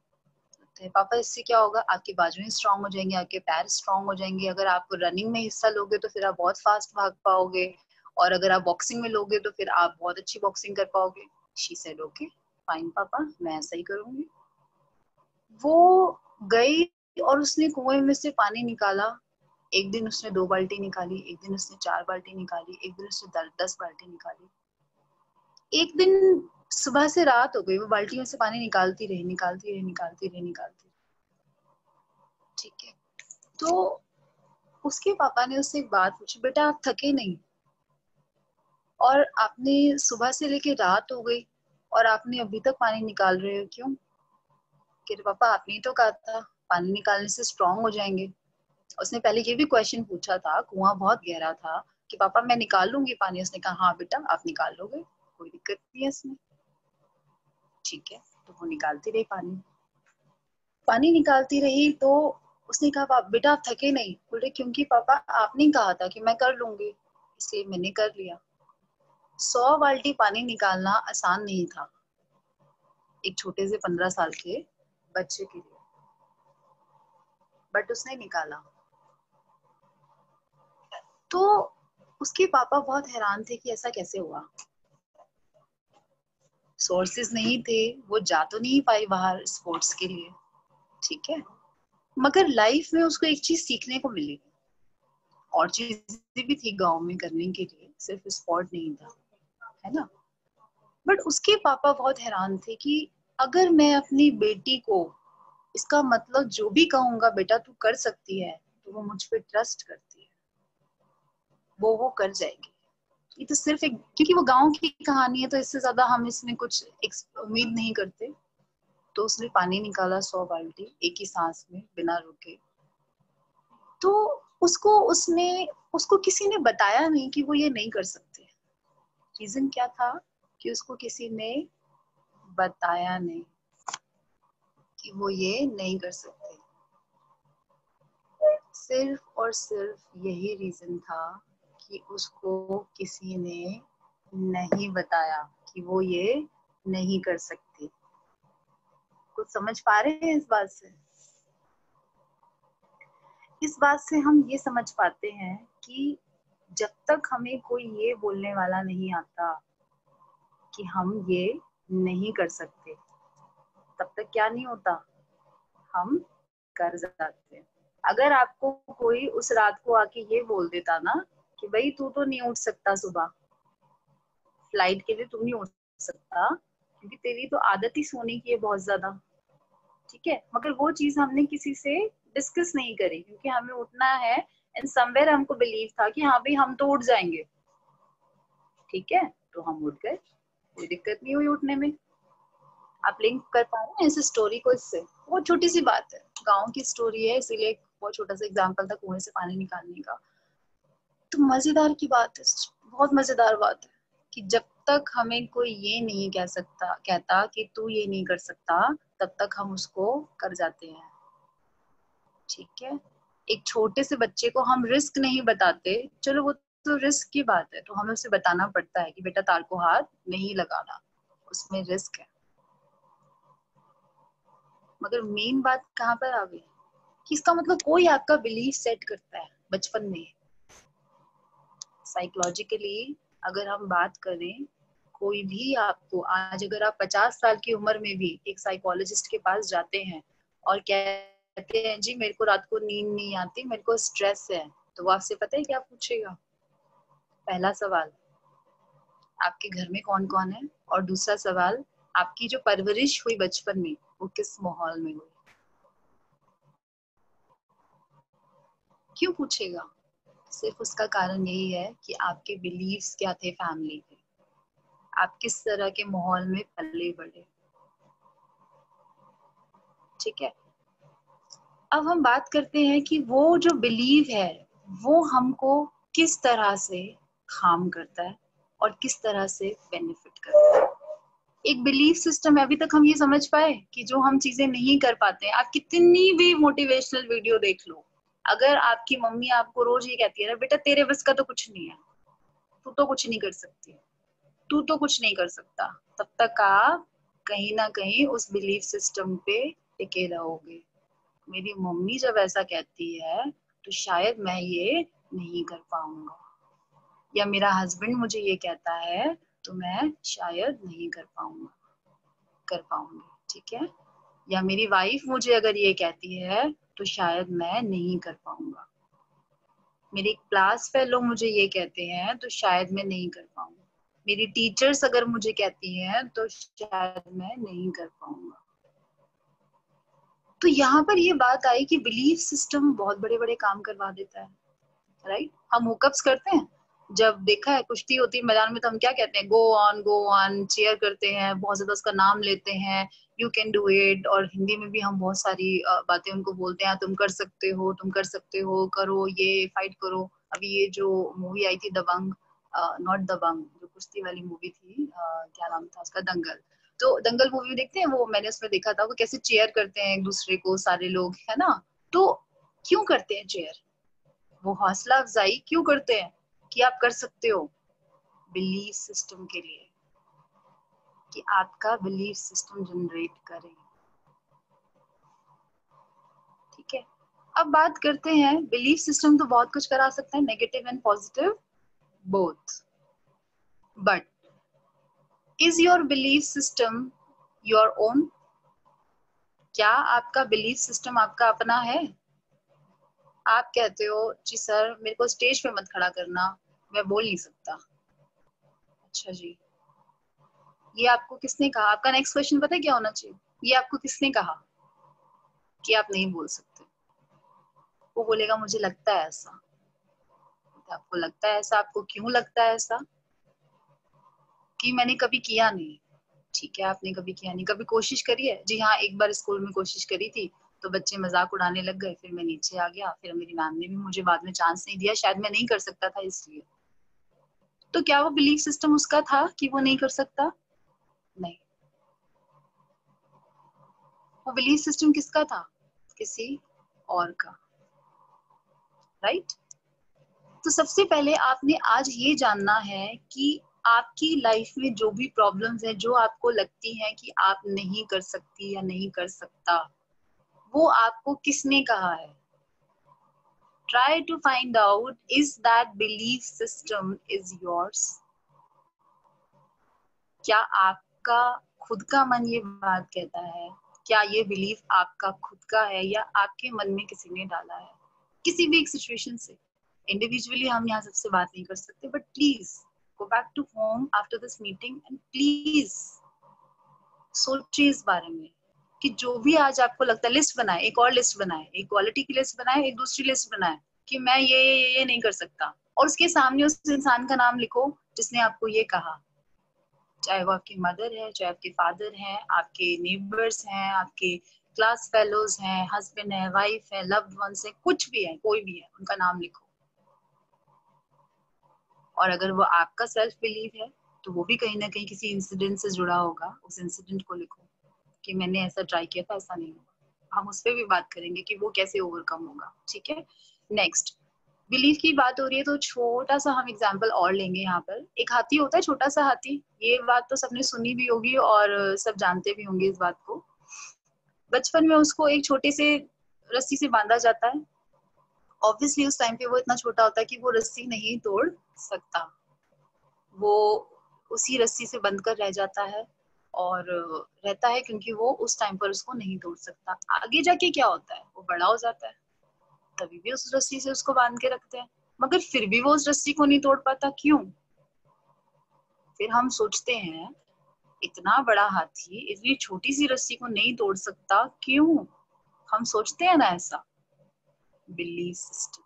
सकते हैं पापा, इससे क्या होगा, आपकी बाजुएं स्ट्रांग हो जाएंगी, आपके पैर स्ट्रांग हो जाएंगे, अगर आप रनिंग में हिस्सा लोगे तो फिर आप बहुत फास्ट भाग पाओगे, और अगर आप बॉक्सिंग में लोगे तो फिर आप बहुत अच्छी बॉक्सिंग कर पाओगे। शी सेड ओके फाइन पापा, मैं ऐसा ही करूंगी। वो गई और उसने कुएं में से पानी निकाला। एक दिन उसने 2 बाल्टी निकाली, एक दिन उसने 4 बाल्टी निकाली, एक दिन उसने 10 बाल्टी निकाली। एक दिन सुबह से रात हो गई, वो बाल्टियों से पानी निकालती रही, निकालती रही, निकालती रही, निकालती रही। ठीक है। तो उसके पापा ने उससे एक बात पूछी, बेटा आप थके नहीं, और आपने सुबह से लेके रात हो गई और आपने अभी तक पानी निकाल रहे हो, क्यों? कह रहे पापा आपने ही तो कहा था पानी निकालने से स्ट्रांग हो जाएंगे। उसने पहले ये भी क्वेश्चन पूछा था, कुआं बहुत गहरा था, कि पापा मैं निकाल लूंगी पानी। उसने कहा हाँ बेटा आप निकाल लोगे, कोई दिक्कत नहीं है इसमें। ठीक है। तो वो निकालती रही पानी, पानी निकालती रही। तो उसने कहा बेटा आप थके नहीं? बोले क्योंकि पापा आपने कहा था कि मैं कर लूंगी, इसलिए मैंने कर लिया। 100 बाल्टी पानी निकालना आसान नहीं था एक छोटे से 15 साल के बच्चे के लिए, बट उसने निकाला। तो उसके पापा बहुत हैरान थे कि ऐसा कैसे हुआ। सोर्सेज नहीं थे, वो जा तो नहीं पाई बाहर स्पोर्ट्स के लिए, ठीक है। मगर लाइफ में उसको एक चीज सीखने को मिली, और चीजें भी थी गांव में करने के लिए, सिर्फ स्पॉट नहीं था, है ना। बट उसके पापा बहुत हैरान थे कि अगर मैं अपनी बेटी को इसका मतलब जो भी कहूंगा बेटा तू कर सकती है, तो वो मुझ पे ट्रस्ट करती है, वो कर जाएगी। ये तो सिर्फ एक, क्योंकि वो गांव की कहानी है तो इससे ज्यादा हम इसमें कुछ उम्मीद नहीं करते। तो उसने पानी निकाला 100 बाल्टी एक ही सांस में बिना रुके। तो उसको किसी ने बताया नहीं कि वो ये नहीं कर सकते। रीजन क्या था कि उसको किसी ने बताया नहीं कि वो ये नहीं कर सकते। सिर्फ और सिर्फ यही रीजन था कि उसको किसी ने नहीं बताया कि वो ये नहीं कर सकती। कुछ समझ पा रहे हैं इस बात से? इस बात से हम ये समझ पाते हैं कि जब तक हमें कोई ये बोलने वाला नहीं आता कि हम ये नहीं कर सकते, तब तक क्या नहीं होता, हम कर जाते हैं। अगर आपको कोई उस रात को आके ये बोल देता ना कि भाई तू तो नहीं उठ सकता, सुबह फ्लाइट के लिए तू नहीं उठ सकता क्योंकि तेरी तो आदत ही सोने की है बहुत ज्यादा, ठीक है, मगर वो चीज हमने किसी से डिस्कस नहीं करी क्योंकि हमें उठना है, एंड समवेयर हमको बिलीव था कि हाँ भाई हम तो उठ जाएंगे, ठीक है, तो हम उठ गए, कोई दिक्कत नहीं हुई उठने में। आप लिंक कर पा रहे हैं इस स्टोरी को इससे? बहुत छोटी सी बात है, गांव की स्टोरी है, इसीलिए बहुत छोटा सा एग्जांपल था कुएं से पानी निकालने का। तो मजेदार की बात है, बहुत मजेदार बात है कि जब तक हमें कोई ये नहीं कहता कि तू ये नहीं कर सकता, तब तक हम उसको कर जाते हैं, ठीक है। एक छोटे से बच्चे को हम रिस्क नहीं बताते, चलो वो तो रिस्क की बात है, तो हमें उसे बताना पड़ता है कि बेटा तार को हाथ नहीं लगाना, उसमें रिस्क है। मगर मेन बात कहाँ पर आ गई कि इसका मतलब कोई आपका बिलीफ सेट करता है बचपन में। साइकोलॉजिकली अगर हम बात करें, कोई भी आपको आज, अगर आप 50 साल की उम्र में भी एक साइकोलॉजिस्ट के पास जाते हैं और कहते हैं जी मेरे को रात को नींद नहीं आती, मेरे को स्ट्रेस है, तो वो आपसे पता है क्या पूछेगा? पहला सवाल, आपके घर में कौन कौन है, और दूसरा सवाल, आपकी जो परवरिश हुई बचपन में वो किस माहौल में हुई। क्यों पूछेगा? सिर्फ उसका कारण यही है कि आपके बिलीव्स क्या थे फैमिली के, आप किस तरह के माहौल में पले बढ़े, ठीक है। अब हम बात करते हैं कि वो जो बिलीव है वो हमको किस तरह से हार्म करता है और किस तरह से बेनिफिट करता है। एक बिलीफ सिस्टम है, अभी तक हम ये समझ पाए कि जो हम चीजें नहीं कर पाते हैं, आप कितनी भी मोटिवेशनल वीडियो देख लो, अगर आपकी मम्मी आपको रोज ये कहती है ना बेटा तेरे बस का तो कुछ नहीं है, तू तो कुछ नहीं कर सकती, तू तो कुछ नहीं कर सकता, तब तक आप कहीं ना कहीं उस बिलीफ सिस्टम पे टिके रहोगे। मेरी मम्मी जब ऐसा कहती है तो शायद मैं ये नहीं कर पाऊंगा, या मेरा हस्बैंड मुझे ये कहता है तो मैं शायद नहीं कर पाऊंगी, ठीक है, या मेरी वाइफ मुझे अगर ये कहती है तो शायद मैं नहीं कर पाऊंगा, मेरी क्लास फेलो मुझे ये कहते हैं तो शायद मैं नहीं कर पाऊंगा, मेरी टीचर्स अगर मुझे कहती हैं तो शायद मैं नहीं कर पाऊंगा। तो यहाँ पर ये बात आई कि बिलीफ सिस्टम बहुत बड़े बड़े काम करवा देता है, राइट। हम हुकअप्स करते हैं, जब देखा है कुश्ती होती है मैदान में तो हम क्या कहते हैं, गो ऑन चीयर करते हैं, बहुत ज्यादा उसका नाम लेते हैं, यू कैन डू इट, और हिंदी में भी हम बहुत सारी बातें उनको बोलते हैं, तुम कर सकते हो, तुम कर सकते हो, करो ये, फाइट करो। अभी ये जो मूवी आई थी दबंग, नॉट दबंग, जो कुश्ती वाली मूवी थी, क्या नाम था उसका, दंगल। तो दंगल मूवी देखते हैं, वो मैंने उसमें देखा था वो कैसे चेयर करते हैं एक दूसरे को सारे लोग, है ना। तो क्यों करते हैं चेयर? वो हौसला अफजाई क्यों करते हैं कि आप कर सकते हो? बिलीफ सिस्टम के लिए, कि आपका बिलीफ सिस्टम जनरेट करें, ठीक है। अब बात करते हैं, बिलीफ सिस्टम तो बहुत कुछ करा सकते हैं, negative and positive both, but is your belief system your own? क्या आपका बिलीफ सिस्टम आपका अपना है? आप कहते हो जी सर मेरे को स्टेज पे मत खड़ा करना, मैं बोल नहीं सकता। अच्छा जी, ये आपको किसने कहा? आपका नेक्स्ट क्वेश्चन पता है क्या होना चाहिए? ये आपको किसने कहा कि आप नहीं बोल सकते? वो बोलेगा मुझे लगता है ऐसा। तो आपको लगता है ऐसा, आपको क्यों लगता है ऐसा? कि मैंने कभी किया नहीं। ठीक है, आपने कभी किया नहीं, कभी कोशिश करी है? जी हाँ, एक बार स्कूल में कोशिश करी थी, तो बच्चे मजाक उड़ाने लग गए, फिर मैं नीचे आ गया, फिर मेरी मैम ने भी मुझे बाद में चांस नहीं दिया, शायद मैं नहीं कर सकता था इसलिए। तो क्या वो बिलीफ सिस्टम उसका था कि वो नहीं कर सकता? नहीं। वो बिलीफ सिस्टम किसका था? किसी और का। राइट? तो सबसे पहले आपने आज ये जानना है कि आपकी लाइफ में जो भी प्रॉब्लम्स है, जो आपको लगती है कि आप नहीं कर सकती या नहीं कर सकता, वो आपको किसने कहा है? Try to find out, is that belief system is yours? क्या आपका खुद का मन ये बात कहता है? क्या ये बिलीफ आपका खुद का है या आपके मन में किसी ने डाला है? किसी भी एक सिचुएशन से इंडिविजुअली हम यहाँ सबसे बात नहीं कर सकते, but please go back to home after this meeting and please सोचिए इस बारे में कि जो भी आज आपको लगता है, लिस्ट बनाए, एक और लिस्ट बनाए, एक क्वालिटी की लिस्ट बनाए, एक दूसरी लिस्ट बनाए कि मैं ये नहीं कर सकता, और उसके सामने उस इंसान का नाम लिखो जिसने आपको ये कहा। चाहे वो आपकी मदर है, चाहे आपके फादर हैं, आपके नेबर्स हैं, आपके क्लास फेलोज हैं, हस्बैंड है, वाइफ है, लव्ड वंस है, कुछ भी है, कोई भी है, उनका नाम लिखो। और अगर वो आपका सेल्फ बिलीव है तो वो भी कहीं ना कहीं किसी इंसिडेंट से जुड़ा होगा, उस इंसिडेंट को लिखो कि मैंने ऐसा ट्राई किया था, ऐसा नहीं हुआ। हम उस पर भी बात करेंगे कि वो कैसे ओवरकम होगा। ठीक है, नेक्स्ट, बिलीफ की बात हो रही है तो छोटा सा हम एग्जांपल और लेंगे। यहाँ पर एक हाथी होता है, छोटा सा हाथी, ये बात तो सबने सुनी भी होगी और सब जानते भी होंगे इस बात को। बचपन में उसको एक छोटे से रस्सी से बांधा जाता है। ऑब्वियसली उस टाइम पे वो इतना छोटा होता है कि वो रस्सी नहीं तोड़ सकता, वो उसी रस्सी से बंध कर रह जाता है और रहता है, क्योंकि वो उस टाइम पर उसको नहीं तोड़ सकता। आगे जाके क्या होता है, वो बड़ा हो जाता है, तभी भी उस रस्सी से उसको बांध के रखते हैं, मगर फिर भी वो उस रस्सी को नहीं तोड़ पाता। क्यों? फिर हम सोचते हैं इतना बड़ा हाथी इतनी छोटी सी रस्सी को नहीं तोड़ सकता, क्यों? हम सोचते हैं ना ऐसा। बिलीफ सिस्टम,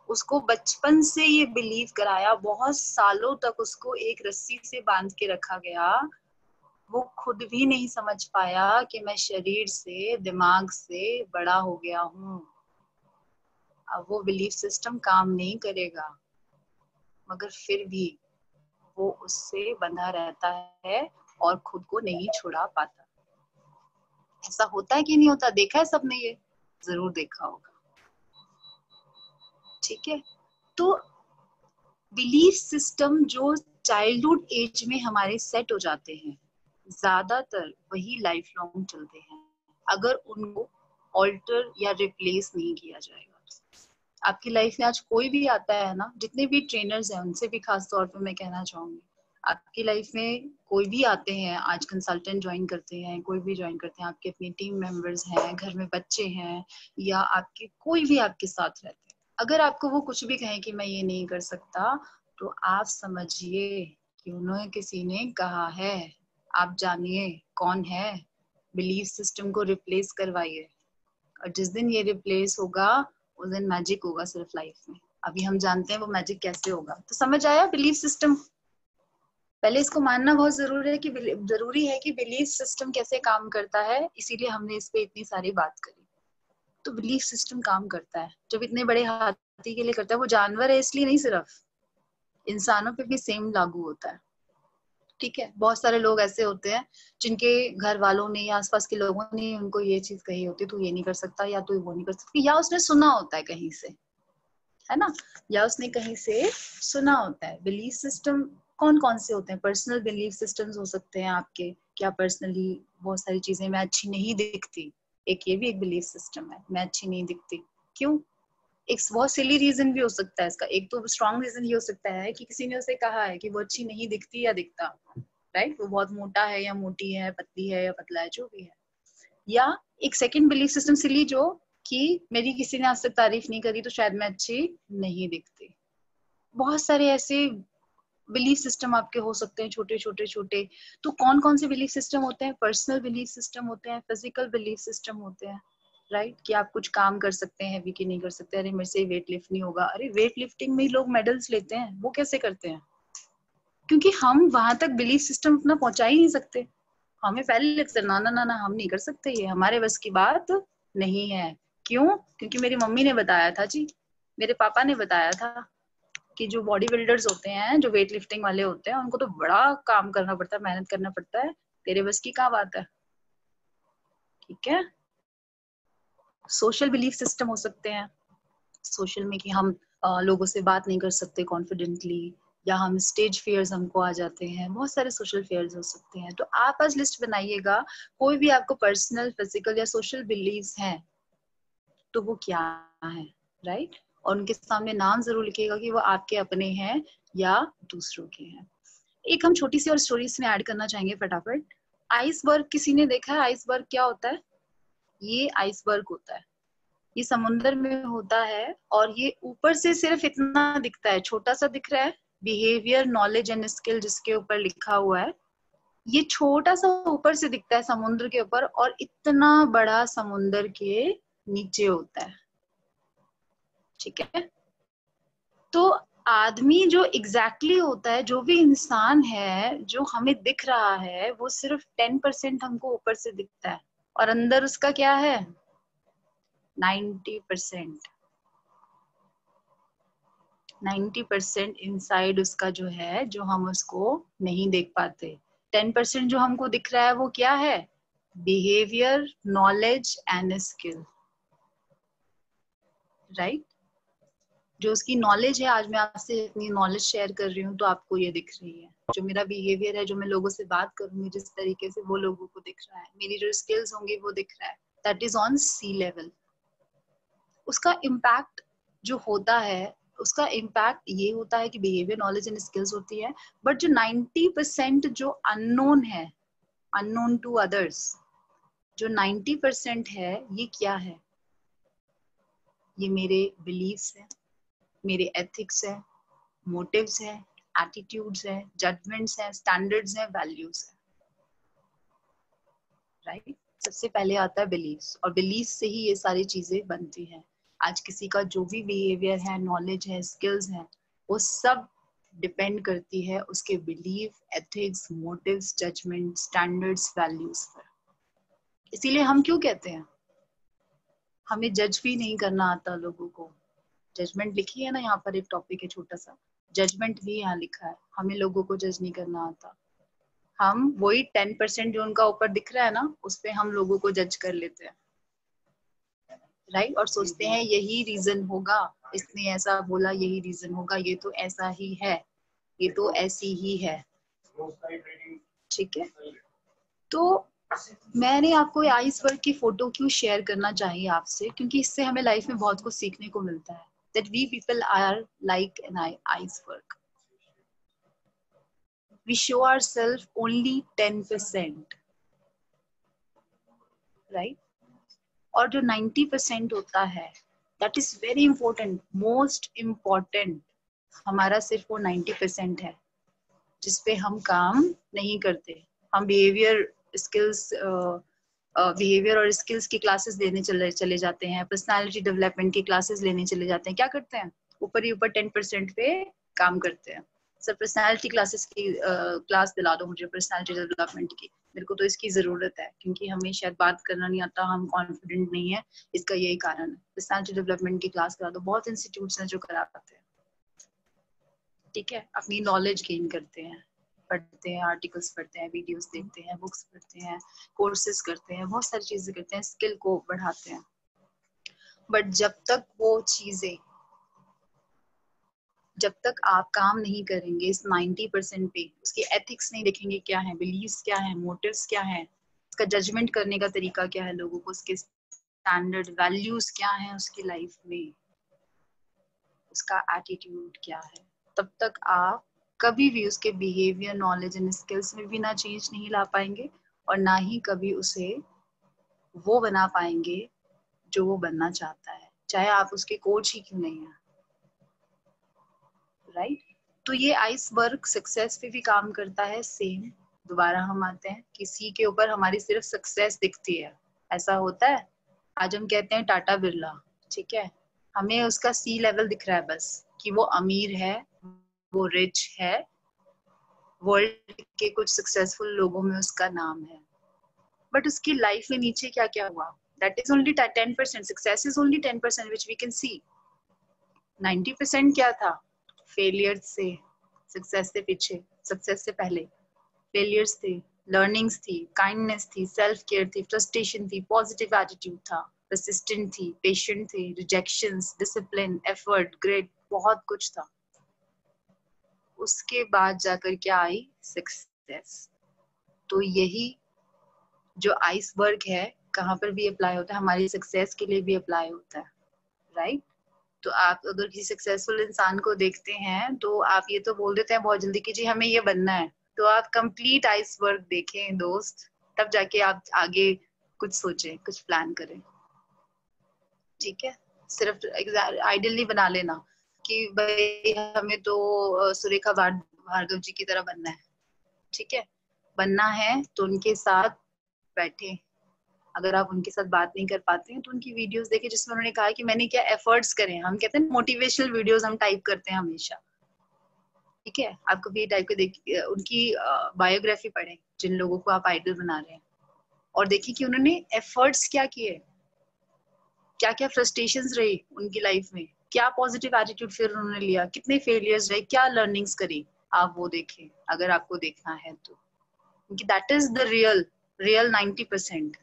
उसको बचपन से ये बिलीव कराया, बहुत सालों तक उसको एक रस्सी से बांध के रखा गया, वो खुद भी नहीं समझ पाया कि मैं शरीर से, दिमाग से बड़ा हो गया हूँ। अब वो बिलीफ सिस्टम काम नहीं करेगा, मगर फिर भी वो उससे बंधा रहता है और खुद को नहीं छुड़ा पाता। ऐसा होता है कि नहीं होता? देखा है सबने, ये जरूर देखा होगा। ठीक है, तो बिलीफ सिस्टम जो चाइल्डहुड एज में हमारे सेट हो जाते हैं, ज्यादातर वही लाइफ लॉन्ग चलते हैं अगर उनको ऑल्टर या रिप्लेस नहीं किया जाएगा। आपकी लाइफ में आज कोई भी आता है ना, जितने भी ट्रेनर्स हैं उनसे भी खास तौर पे मैं कहना चाहूंगी, आपकी लाइफ में कोई भी आते हैं आज, कंसल्टेंट ज्वाइन करते हैं, कोई भी ज्वाइन करते हैं, आपके अपनी टीम मेंबर्स हैं, घर में बच्चे हैं, या आपके कोई भी आपके साथ रहते हैं, अगर आपको वो कुछ भी कहें कि मैं ये नहीं कर सकता, तो आप समझिए कि उन्होंने, किसी ने कहा है। आप जानिए कौन है, बिलीफ सिस्टम को रिप्लेस करवाइए, और जिस दिन ये रिप्लेस होगा उस दिन मैजिक होगा सिर्फ लाइफ में। अभी हम जानते हैं वो मैजिक कैसे होगा। तो समझ आया बिलीफ सिस्टम? पहले इसको मानना बहुत जरूरी है कि बिलीफ सिस्टम कैसे काम करता है, इसीलिए हमने इस पे इतनी सारी बात करी। तो बिलीफ सिस्टम काम करता है, जब इतने बड़े हाथी के लिए करता है, वो जानवर है इसलिए नहीं, सिर्फ इंसानों पे भी सेम लागू होता है। ठीक है, बहुत सारे लोग ऐसे होते हैं जिनके घर वालों ने या आसपास के लोगों ने उनको ये चीज कही होती है, तू ये नहीं कर सकता या तू वो नहीं कर सकती, या उसने सुना होता है कहीं से, है ना, या उसने कहीं से सुना होता है। बिलीफ सिस्टम कौन कौन से होते हैं? पर्सनल बिलीफ सिस्टम्स हो सकते हैं आपके, क्या पर्सनली बहुत सारी चीजें मैं अच्छी नहीं दिखती, एक ये भी एक बिलीफ सिस्टम है, मैं अच्छी नहीं दिखती। क्यों? एक बहुत सिली रीजन भी हो सकता है इसका। एक तो स्ट्रॉन्ग रीजन ये हो सकता है कि किसी ने उसे कहा है कि वो अच्छी नहीं दिखती या दिखता, राइट, वो बहुत मोटा है या मोटी है, पतली है या पतला है, जो भी है, या एक सेकंड बिलीफ सिस्टम सिली जो कि मेरी किसी ने आज तक तारीफ नहीं करी तो शायद मैं अच्छी नहीं दिखती। बहुत सारे ऐसे बिलीफ सिस्टम आपके हो सकते हैं, छोटे छोटे छोटे। तो कौन कौन से बिलीफ सिस्टम होते हैं? पर्सनल बिलीफ सिस्टम होते हैं, फिजिकल बिलीफ सिस्टम होते हैं, राइट? कि आप कुछ काम कर सकते हैं भी कि नहीं कर सकते। अरे मेरे से वेट लिफ्ट नहीं होगा। अरे वेट लिफ्टिंग में ही लोग मेडल्स लेते हैं, वो कैसे करते हैं? क्योंकि हम वहां तक बिलीफ सिस्टम अपना पहुंचा ही नहीं सकते। हमें पहले लगता है ना ना ना ना हम नहीं कर सकते, ये हमारे बस की बात नहीं है। क्यों? क्योंकि मेरी मम्मी ने बताया था जी, मेरे पापा ने बताया था कि जो बॉडी बिल्डर्स होते हैं, जो वेट लिफ्टिंग वाले होते हैं, उनको तो बड़ा काम करना पड़ता है, मेहनत करना पड़ता है। तेरे बस की क्या बात है? ठीक है। सोशल बिलीफ सिस्टम हो सकते हैं। सोशल में कि हम लोगों से बात नहीं कर सकते कॉन्फिडेंटली, या हम स्टेज फियर्स हमको आ जाते हैं। बहुत सारे सोशल फियर्स हो सकते हैं। तो आप आज लिस्ट बनाइएगा, कोई भी आपको पर्सनल, फिजिकल या सोशल बिलीव्स हैं तो वो क्या है, राइट? और उनके सामने नाम जरूर लिखिएगा कि वो आपके अपने हैं या दूसरों के हैं। एक हम छोटी सी और स्टोरी इसमें ऐड करना चाहेंगे फटाफट। आइसबर्ग, किसी ने देखा है आइसबर्ग क्या होता है? ये आइसबर्ग होता है, ये समुन्द्र में होता है, और ये ऊपर से सिर्फ इतना दिखता है, छोटा सा दिख रहा है। बिहेवियर, नॉलेज एंड स्किल जिसके ऊपर लिखा हुआ है, ये छोटा सा ऊपर से दिखता है समुद्र के ऊपर, और इतना बड़ा समुद्र के नीचे होता है। ठीक है। तो आदमी जो एग्जैक्टली होता है, जो भी इंसान है जो हमें दिख रहा है, वो सिर्फ 10% हमको ऊपर से दिखता है, और अंदर उसका क्या है? 90%। 90% इनसाइड उसका जो है, जो हम उसको नहीं देख पाते। 10% जो हमको दिख रहा है वो क्या है? Behaviour, knowledge and skill, right? जो उसकी नॉलेज है, आज मैं आपसे इतनी नॉलेज शेयर कर रही हूँ तो आपको ये दिख रही है। जो मेरा बिहेवियर है, जो मैं लोगों से बात करूंगी जिस तरीके से, वो लोगों को दिख रहा है। मेरी जो स्किल्स होंगी वो दिख रहा है। That is on sea level. उसका इम्पैक्ट जो होता है, उसका इम्पैक्ट ये होता है कि बिहेवियर, नॉलेज एंड स्किल्स होती है। बट जो 90% जो अननोन है, अननोन टू अदर्स, जो 90% है, ये क्या है? ये मेरे बिलीव्स है, मेरे एथिक्स है, मोटिव्स है, एटीट्यूड्स है, जजमेंट्स है, स्टैंडर्ड्स है, वैल्यूज है, राइट? सबसे पहले आता है बिलीव्स, और बिलीव्स से ही ये सारी चीजें बनती हैं। आज किसी का जो भी बिहेवियर है, नॉलेज है, स्किल्स है, वो सब डिपेंड करती है उसके believe, ethics, motives, judgement, standards, values पर। इसीलिए हम क्यों कहते हैं हमें जज भी नहीं करना आता लोगों को। जजमेंट लिखी है ना, यहाँ पर एक टॉपिक है छोटा सा, जजमेंट भी यहाँ लिखा है। हमें लोगों को जज नहीं करना आता। हम वही 10% जो उनका ऊपर दिख रहा है ना, उस पे हम लोगों को जज कर लेते हैं, राइट? और सोचते हैं यही रीजन होगा, इसने ऐसा बोला यही रीजन होगा, ये तो ऐसा ही है, ये तो ऐसी ही है। ठीक है। तो मैंने आपको आइसबर्ग की फोटो क्यों शेयर करना चाहिए आपसे? क्योंकि इससे हमें लाइफ में बहुत कुछ सीखने को मिलता है। That we people are like an iceberg. We show ourselves only 10%, right? और जो 90% होता है, that is very important, most important, हमारा सिर्फ वो 90% है जिसपे हम काम नहीं करते। हम बिहेवियर और स्किल्स की क्लासेस लेने चले जाते हैं, पर्सनालिटी डेवलपमेंट की क्लासेस लेने चले जाते हैं। क्या करते हैं? ऊपर ही ऊपर 10% पे काम करते हैं। सर पर्सनालिटी क्लासेस की क्लास दिला दो मुझे, पर्सनालिटी डेवलपमेंट की, मेरे को तो इसकी जरूरत है, क्योंकि हमें शायद बात करना नहीं आता, हम कॉन्फिडेंट नहीं है, इसका यही कारण है। पर्सनालिटी डेवलपमेंट की क्लास करा दो। बहुत इंस्टीट्यूट्स हैं जो कराते हैं, ठीक है? अपनी नॉलेज गेन करते हैं, पढ़ते हैं, आर्टिकल्स पढ़ते हैं, वीडियोस देखते हैं, बुक्स पढ़ते हैं, कोर्सेज करते हैं, बहुत सारी चीजें करते हैं, स्किल को बढ़ाते हैं। बट जब तक आप काम नहीं करेंगे इस 90% पे, उसके एथिक्स नहीं देखेंगे क्या है, बिलीव्स क्या है, मोटिव्स क्या है, उसका जजमेंट करने का तरीका क्या है लोगों को, उसके स्टैंडर्ड, वैल्यूज क्या है उसकी लाइफ में, उसका एटीट्यूड क्या है, तब तक आप कभी भी उसके बिहेवियर, नॉलेज एंड स्किल्स में भी ना चेंज नहीं ला पाएंगे, और ना ही कभी उसे वो बना पाएंगे जो वो बनना चाहता है, चाहे आप उसके कोच ही क्यों नहीं है, राइट? तो ये आइसबर्ग सक्सेस पे भी काम करता है सेम। दोबारा हम आते हैं, किसी के ऊपर हमारी सिर्फ सक्सेस दिखती है, ऐसा होता है। आज हम कहते हैं टाटा बिरला, ठीक है, हमें उसका सी लेवल दिख रहा है बस, कि वो अमीर है, वो रिच है, वर्ल्ड के कुछ सक्सेसफुल लोगों में उसका नाम है, बट उसकी लाइफ में नीचे क्या क्या हुआ, that is only 10%, success is only 10% which we can see. 90% क्या था? फेलियर से, सक्सेस से पीछे, सक्सेस से पहले फेलियर्स थे, लर्निंग्स थी, काइंडनेस थी, सेल्फ केयर थी, फ्रस्ट्रेशन थी, पॉजिटिव एटीट्यूड था, रेसिस्टेंट थी, पेशेंट थे, रिजेक्शंस, डिसिप्लिन, एफर्ट, ग्रेड, बहुत कुछ था। उसके बाद जाकर क्या आई? सक्सेस। तो यही जो आइसबर्ग है, कहाँ पर भी अप्लाई होता है, हमारी सक्सेस के लिए भी अप्लाई होता है, राइट? तो आप अगर किसी सक्सेसफुल इंसान को देखते हैं तो आप ये तो बोल देते हैं बहुत जल्दी कि जी हमें ये बनना है, तो आप कंप्लीट आइसबर्ग देखें दोस्त, तब जाके आप आगे कुछ सोचें, कुछ प्लान करें, ठीक है? सिर्फ आइडियल नहीं बना लेना कि भाई हमें तो सुरेखा भार्गव जी की तरह बनना है, ठीक है? बनना है तो उनके साथ बैठे, अगर आप उनके साथ बात नहीं कर पाते हैं तो उनकी वीडियोस देखें जिसमें उन्होंने कहा कि मैंने क्या एफर्ट्स करे हैं। हम कहते हैं मोटिवेशनल वीडियोस हम टाइप करते हैं हमेशा, ठीक है? आपको भी टाइप के देख, उनकी बायोग्राफी पढ़ें जिन लोगों को आप आइडल बना रहे हैं, और देखिए कि उन्होंने एफर्ट्स क्या किए, क्या क्या फ्रस्ट्रेशंस रही उनकी लाइफ में, क्या पॉजिटिव एटीट्यूड फिर उन्होंने लिया, कितने फेलियर्स रहे, क्या लर्निंग्स करी, आप वो देखें अगर आपको देखना है तो, क्योंकि दैट इज द रियल 90%।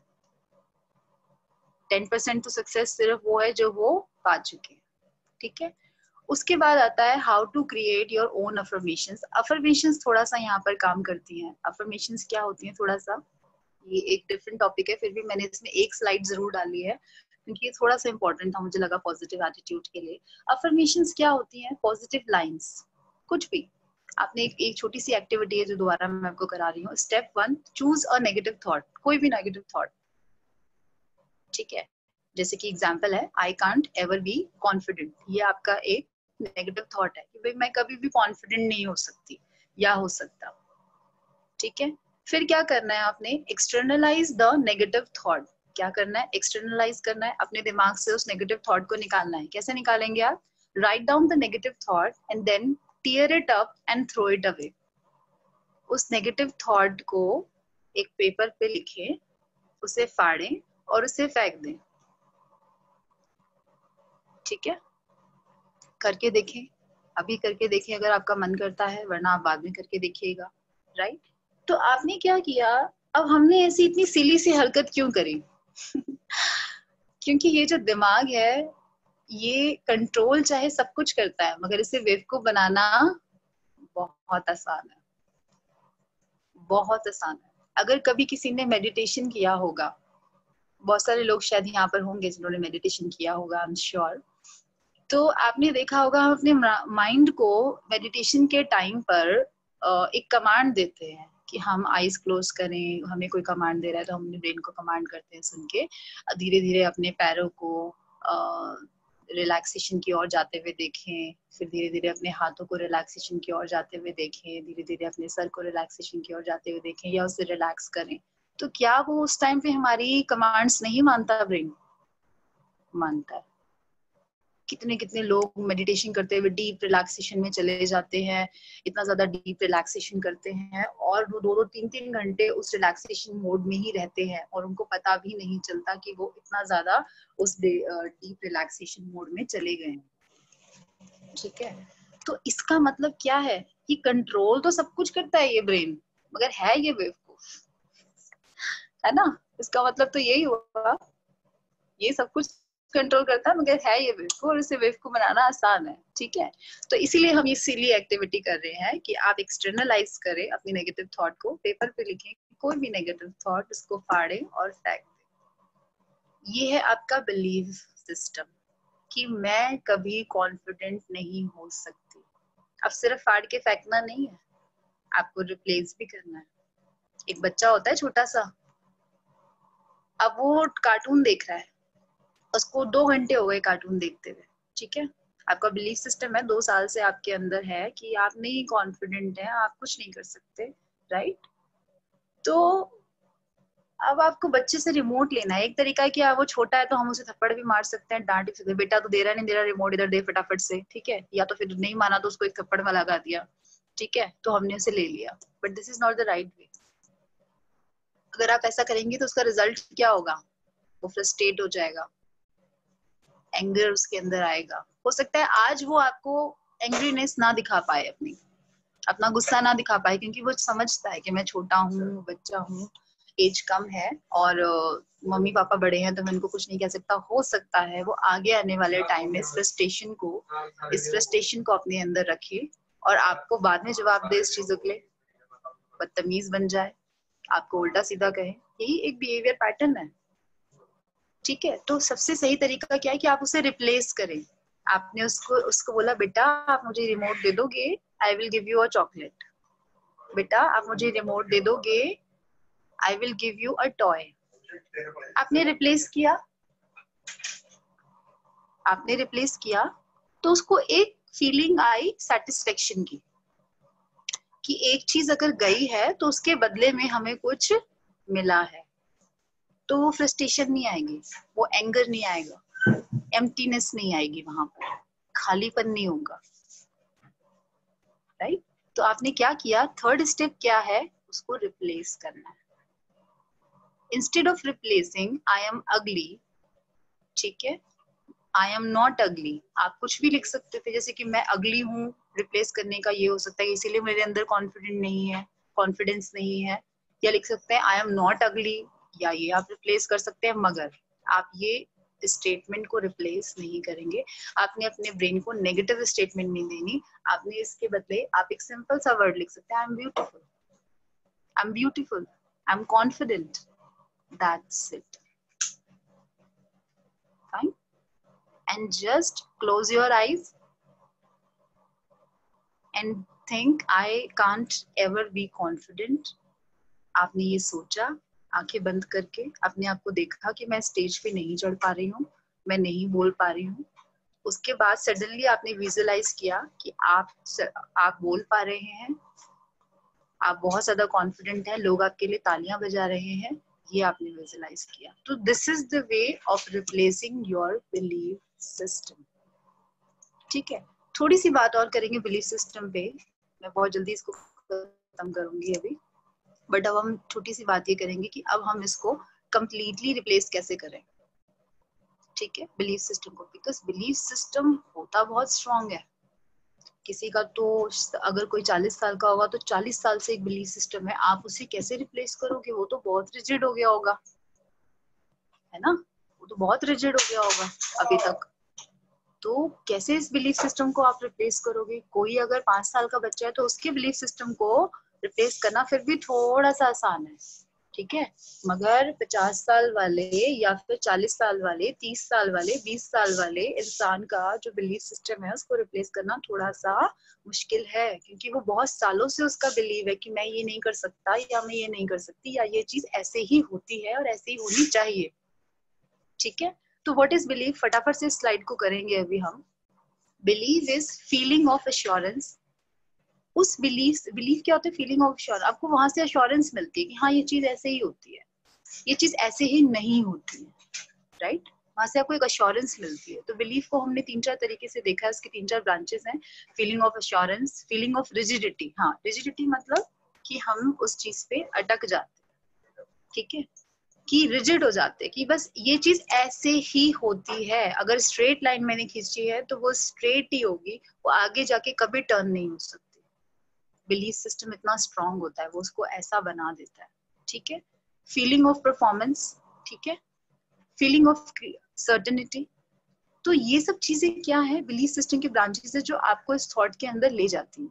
10% तो सक्सेस सिर्फ वो है जो वो पा चुके हैं, ठीक है? उसके बाद आता है how to create your own affirmations. Affirmations थोड़ा सा यहाँ पर काम करती हैं। अफर्मेशंस क्या होती हैं, थोड़ा सा ये एक डिफरेंट टॉपिक है, फिर भी मैंने इसमें एक स्लाइड जरूर डाली है क्योंकि ये थोड़ा सा इंपॉर्टेंट था, मुझे लगा पॉजिटिव एटीट्यूड के लिए। अफर्मेशंस क्या होती हैं? पॉजिटिव लाइंस, कुछ भी। आपने एक छोटी सी एक्टिविटी है जो दोबारा मैं आपको करा रही हूँ। Step 1, choose a negative thought, कोई भी नेगेटिव थॉट, ठीक है? जैसे कि एग्जांपल है, I can't ever be confident, ये आपका एक नेगेटिव थॉट है कि भाई मैं कभी भी कॉन्फिडेंट नहीं हो सकती या हो सकता, ठीक है? फिर क्या करना है आपने? Externalise the negative thought. क्या करना है? एक्सटर्नलाइज करना है, अपने दिमाग से उस नेगेटिव थॉट को निकालना है। कैसे निकालेंगे आप? Write down the negative thought and then tear it up and throw it away. उस नेगेटिव थॉट को एक पेपर पे लिखें, उसे फाड़ें और उसे फेंक दें, ठीक है? करके देखें, अभी करके देखें अगर आपका मन करता है, वरना आप बाद में करके देखिएगा, राइट? तो आपने क्या किया? अब हमने ऐसी इतनी सिली सी हरकत क्यों करी? क्योंकि ये जो दिमाग है ये कंट्रोल चाहे सब कुछ करता है, मगर इसे बेवकूफ बनाना बहुत आसान है, बहुत आसान है। अगर कभी किसी ने मेडिटेशन किया होगा, बहुत सारे लोग शायद यहाँ पर होंगे जिन्होंने मेडिटेशन किया होगा, आई एम श्योर। तो आपने देखा होगा हम अपने माइंड को मेडिटेशन के टाइम पर एक कमांड देते हैं कि हम आईज क्लोज करें, हमें कोई कमांड दे रहा है तो हम अपने ब्रेन को कमांड करते हैं सुन के, धीरे धीरे अपने पैरों को रिलैक्सेशन की ओर जाते हुए देखें, फिर धीरे धीरे अपने हाथों को रिलैक्सेशन की ओर जाते हुए देखें, धीरे धीरे अपने सर को रिलैक्सेशन की ओर जाते हुए देखें या उसे रिलैक्स करें। तो क्या वो उस टाइम पे हमारी कमांड्स नहीं मानता? ब्रेन मानता है। कितने कितने लोग मेडिटेशन करते हुए डीप रिलैक्सेशन में चले जाते हैं, इतना ज्यादा डीप रिलैक्सेशन करते हैं और वो 2-3 उस रिलैक्सेशन मोड में ही रहते हैं और उनको पता भी नहीं चलता कि वो इतना ज्यादा उस डीप रिलैक्सेशन मोड में चले गए हैं, ठीक है? तो इसका मतलब क्या है? कि कंट्रोल तो सब कुछ करता है ये ब्रेन, मगर है ये बेवकूफ, है ना? इसका मतलब तो यही हुआ, ये सब कुछ कंट्रोल करता है मगर है ये बेवकूफ, और इसे बेवकूफ बनाना आसान है, ठीक है? तो इसीलिए हम ये सिली एक्टिविटी कर रहे हैं कि आप एक्सटर्नलाइज करें अपनी नेगेटिव थॉट को, पेपर पे लिखें कोई भी नेगेटिव थॉट, उसको फाड़ें और फेंक दें। ये है आपका बिलीव सिस्टम कि मैं कभी कॉन्फिडेंट नहीं हो सकती। अब सिर्फ फाड़ के फेंकना नहीं है, आपको रिप्लेस भी करना है। एक बच्चा होता है छोटा सा, अब वो कार्टून देख रहा है, उसको 2 घंटे हो गए कार्टून देखते हुए, ठीक है। आपका बिलीफ सिस्टम है 2 साल से आपके अंदर है कि आप नहीं कॉन्फिडेंट हैं, आप कुछ नहीं कर सकते, राइट। तो अब आपको बच्चे से रिमोट लेना है। एक तरीका है कि वो छोटा है तो हम उसे थप्पड़ भी मार सकते हैं, डांट भी सकते हैं, बेटा तो दे रहा नहीं दे रहा रिमोट, इधर दे फटाफट से, ठीक है। या तो फिर नहीं माना तो उसको एक थप्पड़ में लगा दिया, ठीक है, तो हमने उसे ले लिया। But this is not the right way. अगर आप ऐसा करेंगे तो उसका रिजल्ट क्या होगा, वो फ्रस्ट्रेट हो जाएगा, एंगर उसके अंदर आएगा। हो सकता है आज वो आपको एंग्रीनेस ना दिखा पाए, अपना गुस्सा ना दिखा पाए, क्योंकि वो समझता है कि मैं छोटा हूँ, बच्चा हूँ, एज कम है और मम्मी पापा बड़े हैं तो मैं उनको कुछ नहीं कह सकता। हो सकता है वो आगे आने वाले टाइम में इस फ्रस्ट्रेशन को अपने अंदर रखे और आपको बाद में जवाब दे इस चीजों के लिए, बदतमीज बन जाए, आपको उल्टा सीधा कहे। यही एक बिहेवियर पैटर्न है, ठीक है। तो सबसे सही तरीका क्या है कि आप उसे रिप्लेस करें। आपने उसको बोला, बेटा आप मुझे रिमोट दे दोगे, I will give you a chocolate. बेटा आप मुझे रिमोट दे दोगे, I will give you a toy. आपने रिप्लेस किया, तो उसको एक फीलिंग आई सेटिस्फेक्शन की, कि एक चीज अगर गई है तो उसके बदले में हमें कुछ मिला है। तो वो फ्रस्ट्रेशन नहीं आएगी, वो एंगर नहीं आएगा, एम्प्टीनेस नहीं आएगी, वहां पर खालीपन नहीं होगा, राइट। तो आपने क्या किया, थर्ड स्टेप क्या है, उसको रिप्लेस करना है। Instead of replacing I am अगली, ठीक है, आई एम नॉट अगली, आप कुछ भी लिख सकते थे, जैसे कि मैं अगली हूँ, रिप्लेस करने का ये हो सकता है इसीलिए मेरे अंदर कॉन्फिडेंस नहीं है। या लिख सकते हैं आई एम नॉट अगली, या ये आप रिप्लेस कर सकते हैं, मगर आप ये स्टेटमेंट को रिप्लेस नहीं करेंगे। आपने अपने ब्रेन को नेगेटिव स्टेटमेंट नहीं देनी, आपने इसके बदले आप एक सिंपल सा वर्ड लिख सकते हैं, I am beautiful, I am beautiful, I am confident, that's it, fine. And just close your eyes and think I can't ever be confident. आपने ये सोचा, आंखें बंद करके अपने आप को देखा कि मैं स्टेज पे नहीं चढ़ पा रही हूँ, मैं नहीं बोल पा रही हूँ। उसके बाद सडनली आपने विजुअलाइज किया कि आप बोल पा रहे हैं, आप बहुत ज्यादा कॉन्फिडेंट हैं, लोग आपके लिए तालियां बजा रहे हैं, ये आपने विजुअलाइज किया। तो this is the way of replacing your belief system, ठीक है। थोड़ी सी बात और करेंगे बिलीफ सिस्टम पे, मैं बहुत जल्दी इसको खत्म करूंगी अभी, बट अब हम छोटी सी बात ये करेंगे कि अब हम इसको कंप्लीटली रिप्लेस कैसे करें, ठीक है, बिलीफ सिस्टम को। बिकॉज बिलीफ सिस्टम होता बहुत स्ट्रांग है, किसी का तो अगर कोई 40 साल का होगा तो 40 साल से एक बिलीफ सिस्टम है, आप उसे कैसे रिप्लेस करोगे, वो तो बहुत रिजिड हो गया होगा, है ना, वो तो बहुत रिजिड हो गया होगा अभी तक। तो कैसे इस बिलीफ सिस्टम को आप रिप्लेस करोगे। कोई अगर 5 साल का बच्चा है तो उसके बिलीफ सिस्टम को रिप्लेस करना फिर भी थोड़ा सा आसान है, ठीक है। मगर 50 साल वाले या फिर 40 साल वाले, 30 साल वाले, 20 साल वाले इंसान का जो बिलीफ सिस्टम है उसको रिप्लेस करना थोड़ा सा मुश्किल है, क्योंकि वो बहुत सालों से उसका बिलीव है कि मैं ये नहीं कर सकता, या मैं ये नहीं कर सकती, या ये चीज ऐसे ही होती है और ऐसे ही होनी चाहिए, ठीक है। तो व्हाट इज बिलीव, फटाफट से स्लाइड को करेंगे अभी हम। Believe is feeling of assurance. उस बिलीव क्या होता है, फीलिंग ऑफ एश्योरेंस, आपको वहां से एश्योरेंस मिलती है कि हाँ ये चीज ऐसे ही होती है, ये चीज ऐसे ही नहीं होती है, राइट। वहां से आपको एक एश्योरेंस मिलती है। तो बिलीफ को हमने 3-4 तरीके से देखा है, उसके 3-4 ब्रांचेस हैं। Feeling of assurance, feeling of rigidity, हाँ रिजिडिटी मतलब कि हम उस चीज पे अटक जाते हैं, ठीक है, कि रिजिड हो जाते हैं कि बस ये चीज ऐसे ही होती है, अगर स्ट्रेट लाइन मैंने खींची है तो वो स्ट्रेट ही होगी, वो आगे जाके कभी टर्न नहीं हो सकती। बिलीफ सिस्टम इतना स्ट्रांग होता है, वो उसको ऐसा बना देता है, ठीक है। फीलिंग ऑफ परफॉर्मेंस, ठीक है, फीलिंग ऑफ सर्टेनिटी। तो ये सब चीजें क्या है, बिलीफ सिस्टम की ब्रांचेस है जो आपको इस थॉट के अंदर ले जाती है।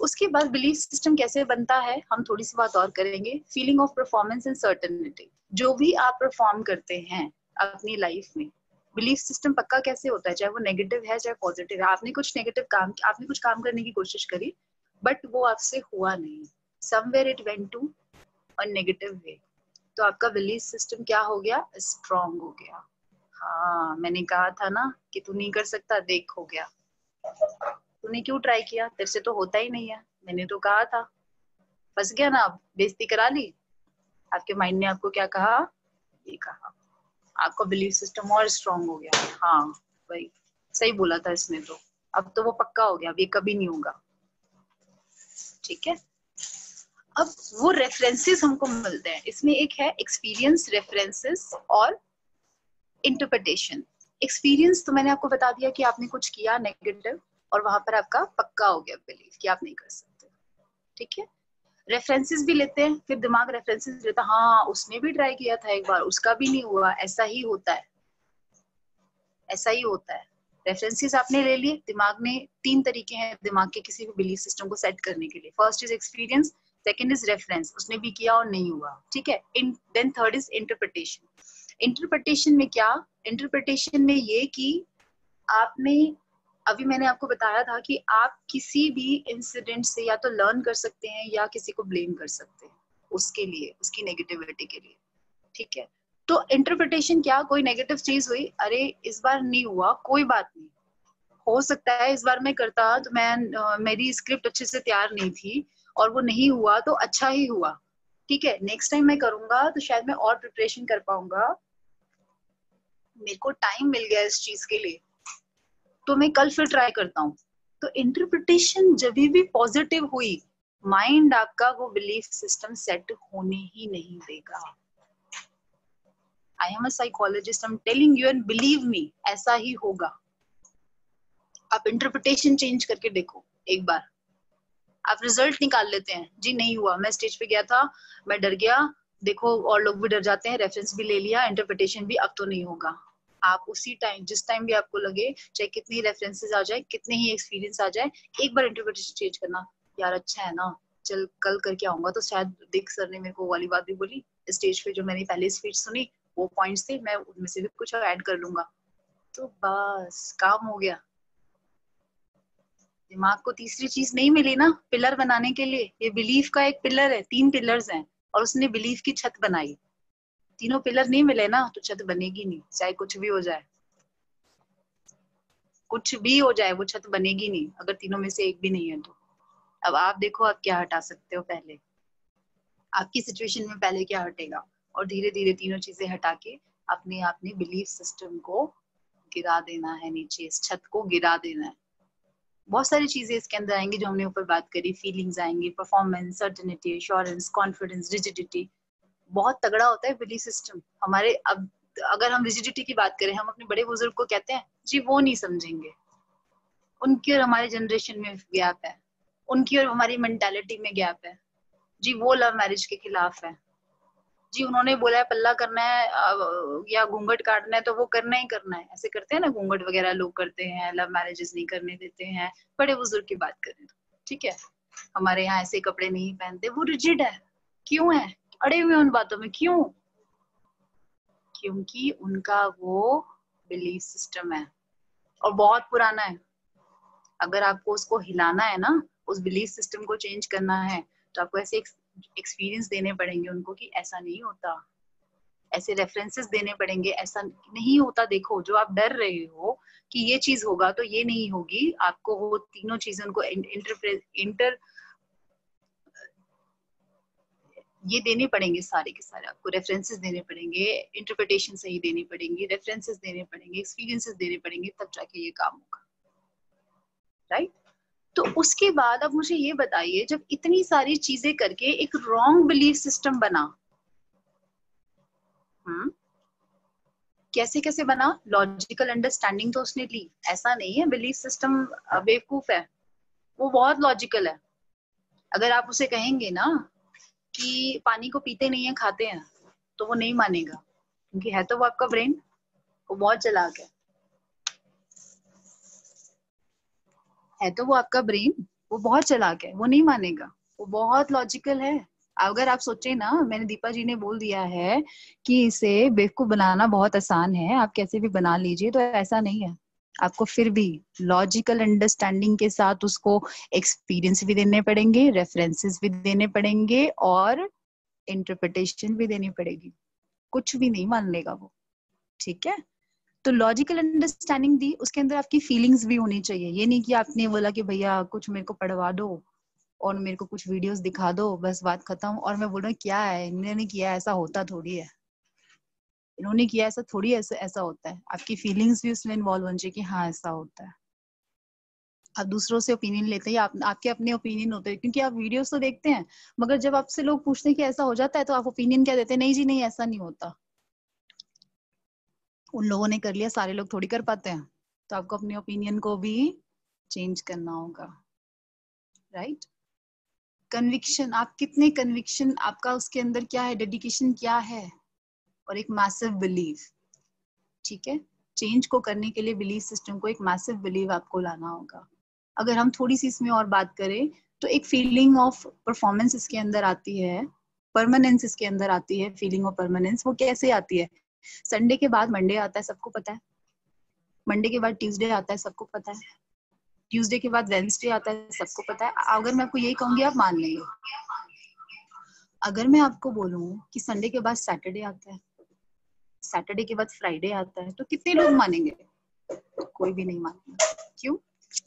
उसके बाद बिलीफ सिस्टम कैसे बनता है हम थोड़ी सी बात और करेंगे। Feeling of performance and certainty, जो भी आप परफॉर्म करते हैं अपनी लाइफ में, बिलीफ सिस्टम पक्का कैसे होता है, चाहे वो नेगेटिव है चाहे पॉजिटिव है। आपने कुछ काम करने की कोशिश करी बट वो आपसे हुआ नहीं, somewhere it went to a negative way, तो आपका बिलीफ सिस्टम क्या हो गया, स्ट्रॉन्ग हो गया। हाँ मैंने कहा था ना कि तू नहीं कर सकता, देख हो गया। तूने क्यों ट्राई किया, तेरे से तो होता ही नहीं है, मैंने तो कहा था। फंस गया ना, आप बेइज्जती करा ली। आपके माइंड ने आपको क्या कहा, ये कहा, आपका बिलीफ सिस्टम और स्ट्रॉन्ग हो गया। हाँ भाई सही बोला था इसने तो, अब तो वो पक्का हो गया, अब ये कभी नहीं होगा। ठीक है, अब वो रेफरेंसेस हमको मिलते हैं, इसमें एक है एक्सपीरियंस, रेफरेंसेस और इंटरप्रिटेशन। एक्सपीरियंस तो मैंने आपको बता दिया कि आपने कुछ किया नेगेटिव और वहां पर आपका पक्का हो गया बिलीफ कि आप नहीं कर सकते। ठीक है, रेफरेंसेस भी लेते हैं, फिर दिमाग रेफरेंसेस लेता है, हाँ उसने भी ट्राई किया था एक बार, उसका भी नहीं हुआ, ऐसा ही होता है, ऐसा ही होता है। रेफरेंसेस आपने ले लिए, दिमाग ने, तीन तरीके हैं दिमाग के किसी भी बिलीफ सिस्टम को सेट करने के लिए। First is experience, second is reference, उसने भी किया और नहीं हुआ। ठीक है, then third is interpretation. Interpretation में क्या, इंटरप्रिटेशन में ये कि आपने, अभी मैंने आपको बताया था कि आप किसी भी इंसिडेंट से या तो लर्न कर सकते हैं या किसी को ब्लेम कर सकते हैं उसके लिए, उसकी नेगेटिविटी के लिए। ठीक है, तो इंटरप्रिटेशन क्या, कोई नेगेटिव चीज हुई, अरे इस बार नहीं हुआ, कोई बात नहीं, हो सकता है इस बार मैं करता तो मैं मेरी स्क्रिप्ट अच्छे से तैयार नहीं थी और वो नहीं हुआ तो अच्छा ही हुआ। ठीक है, नेक्स्ट टाइम मैं करूंगा तो शायद मैं और प्रिपरेशन कर पाऊंगा, मेरे को टाइम मिल गया इस चीज के लिए, तो मैं कल फिर ट्राई करता हूँ। तो इंटरप्रिटेशन जब भी पॉजिटिव हुई, माइंड आपका वो बिलीफ सिस्टम सेट होने ही नहीं देगा। I am a psychologist, I am telling you and believe me, ऐसा ही होगा। आप इंटरप्रिटेशन चेंज करके देखो एक बार, आप रिजल्ट निकाल लेते हैं, जी नहीं हुआ, मैं स्टेज पे गया था, मैं डर गया, देखो और लोग भी डर जाते हैं, रेफरेंस भी ले लिया, इंटरप्रिटेशन भी, अब तो नहीं होगा। आप उसी टाइम, जिस टाइम भी आपको लगे, चाहे कितनी रेफरेंसेस आ जाए, कितने ही एक्सपीरियंस आ जाए, एक बार इंटरप्रिटेशन चेंज करना, यार अच्छा है ना, चल कल करके आऊंगा तो शायद देख सर ने मेरे को वाली बात भी बोली स्टेज पे, जो मैंने पहले स्पीच सुनी वो पॉइंट्स थे, मैं उनमें से भी कुछ ऐड कर लूंगा, तो बस काम हो गया। दिमाग को तीसरी चीज नहीं मिली ना पिलर बनाने के लिए, ये बिलीफ का एक पिलर है, तीन पिलर्स हैं और उसने बिलीफ की छत बनाई, तीनों पिलर नहीं मिले ना तो छत बनेगी नहीं, चाहे कुछ भी हो जाए, कुछ भी हो जाए वो छत बनेगी नहीं अगर तीनों में से एक भी नहीं है तो। अब आप देखो आप क्या हटा सकते हो, पहले आपकी सिचुएशन में पहले क्या हटेगा, और धीरे धीरे तीनों चीजें हटा के अपने अपने बिलीफ सिस्टम को गिरा देना है, नीचे इस छत को गिरा देना है। बहुत सारी चीजें इसके अंदर आएंगी जो हमने ऊपर बात करी, फीलिंग्स आएंगी, performance, certainty, assurance, confidence, rigidity. बहुत तगड़ा होता है बिलीफ सिस्टम हमारे। अब अगर हम रिजिडिटी की बात करें, हम अपने बड़े बुजुर्ग को कहते हैं जी वो नहीं समझेंगे, उनकी और हमारे जनरेशन में गैप है, उनकी और हमारी मेंटालिटी में गैप है, जी वो लव मैरिज के खिलाफ है, जी उन्होंने बोला है पल्ला करना है या घूंघट काटना है तो वो करना ही करना है, ऐसे करते हैं ना, घूंघट वगैरह लोग करते हैं, लव मैरिजेस नहीं करने देते हैं, बड़े बुजुर्ग की बात करें तो। ठीक है, हमारे यहाँ ऐसे कपड़े नहीं पहनते, वो रिजिड है, क्यों है, अड़े हुए उन बातों में, क्यों, क्योंकि उनका वो बिलीफ सिस्टम है और बहुत पुराना है। अगर आपको उसको हिलाना है ना, उस बिलीफ सिस्टम को चेंज करना है, तो आपको ऐसे एक्सपीरियंस देने पड़ेंगे उनको कि ऐसा नहीं होता, ऐसे रेफरेंसेस देने पड़ेंगे, ऐसा नहीं होता, देखो जो आप डर रहे हो कि ये चीज होगा तो ये नहीं होगी, आपको वो तीनों चीजें उनको इंटर ये देने पड़ेंगे, सारे के सारे आपको रेफरेंसेस देने पड़ेंगे, इंटरप्रिटेशन सही देनी पड़ेगी, रेफरेंसेस देने पड़ेंगे, एक्सपीरियंसेस देने पड़ेंगे, तब जाके ये काम होगा। राइट, तो उसके बाद अब मुझे ये बताइए, जब इतनी सारी चीजें करके एक रॉन्ग बिलीफ सिस्टम बना, कैसे कैसे बना, लॉजिकल अंडरस्टैंडिंग तो उसने ली, ऐसा नहीं है बिलीफ सिस्टम बेवकूफ है, वो बहुत लॉजिकल है। अगर आप उसे कहेंगे ना कि पानी को पीते नहीं है खाते हैं, तो वो नहीं मानेगा, क्योंकि है तो वो आपका ब्रेन, वो बहुत चालाक है तो वो आपका ब्रेन, वो बहुत चालाक है, वो नहीं मानेगा, वो बहुत लॉजिकल है। अगर आप सोचे ना, मैंने दीपा जी ने बोल दिया है कि इसे बेवकूफ बनाना बहुत आसान है, आप कैसे भी बना लीजिए, तो ऐसा नहीं है। आपको फिर भी लॉजिकल अंडरस्टैंडिंग के साथ उसको एक्सपीरियंस भी देने पड़ेंगे, रेफरेंसेस भी देने पड़ेंगे और इंटरप्रिटेशन भी देनी पड़ेगी, कुछ भी नहीं मान लेगा वो, ठीक है। तो लॉजिकल अंडरस्टैंडिंग दी, उसके अंदर आपकी फीलिंग्स भी होनी चाहिए। ये नहीं कि आपने बोला कि भैया कुछ मेरे को पढ़वा दो और मेरे को कुछ वीडियोस दिखा दो, बस बात खत्म। और मैं बोल रहा हूँ क्या है, इन्होंने किया ऐसा होता थोड़ी है, इन्होंने किया ऐसा थोड़ी ऐसा ऐसा होता है। आपकी फीलिंग्स भी उसमें इन्वॉल्व होनी चाहिए कि हाँ ऐसा होता है। आप दूसरों से ओपिनियन लेते हैं, आपके अपने ओपिनियन होते हैं, क्योंकि आप वीडियोस तो देखते हैं, मगर जब आपसे लोग पूछते हैं कि ऐसा हो जाता है तो आप ओपिनियन क्या देते हैं, नहीं जी नहीं ऐसा नहीं होता। उन लोगों ने कर लिया, सारे लोग थोड़ी कर पाते हैं। तो आपको अपने ओपिनियन को भी चेंज करना होगा, राइट। कन्विक्शन, आप कितने कन्विक्शन, आपका उसके अंदर क्या है, डेडिकेशन क्या है, और एक मैसिव बिलीव, ठीक है। चेंज को करने के लिए बिलीफ सिस्टम को एक मैसिव बिलीव आपको लाना होगा। अगर हम थोड़ी सी इसमें और बात करें तो एक फीलिंग ऑफ परफॉर्मेंस इसके अंदर आती है, परमानेंस इसके अंदर आती है। फीलिंग ऑफ परमानेंस वो कैसे आती है? संडे के बाद मंडे आता है, सबको पता है। मंडे के बाद ट्यूसडे आता है, सबको पता है। ट्यूसडे के बाद वेडनेसडे आता है, सबको पता है। अगर मैं आपको यही कहूंगी आप मान लेंगे। अगर मैं आपको बोलूं कि संडे के बाद सैटरडे आता है, सैटरडे के बाद फ्राइडे आता है, तो कितने लोग मानेंगे? कोई भी नहीं मानेगा। क्यों?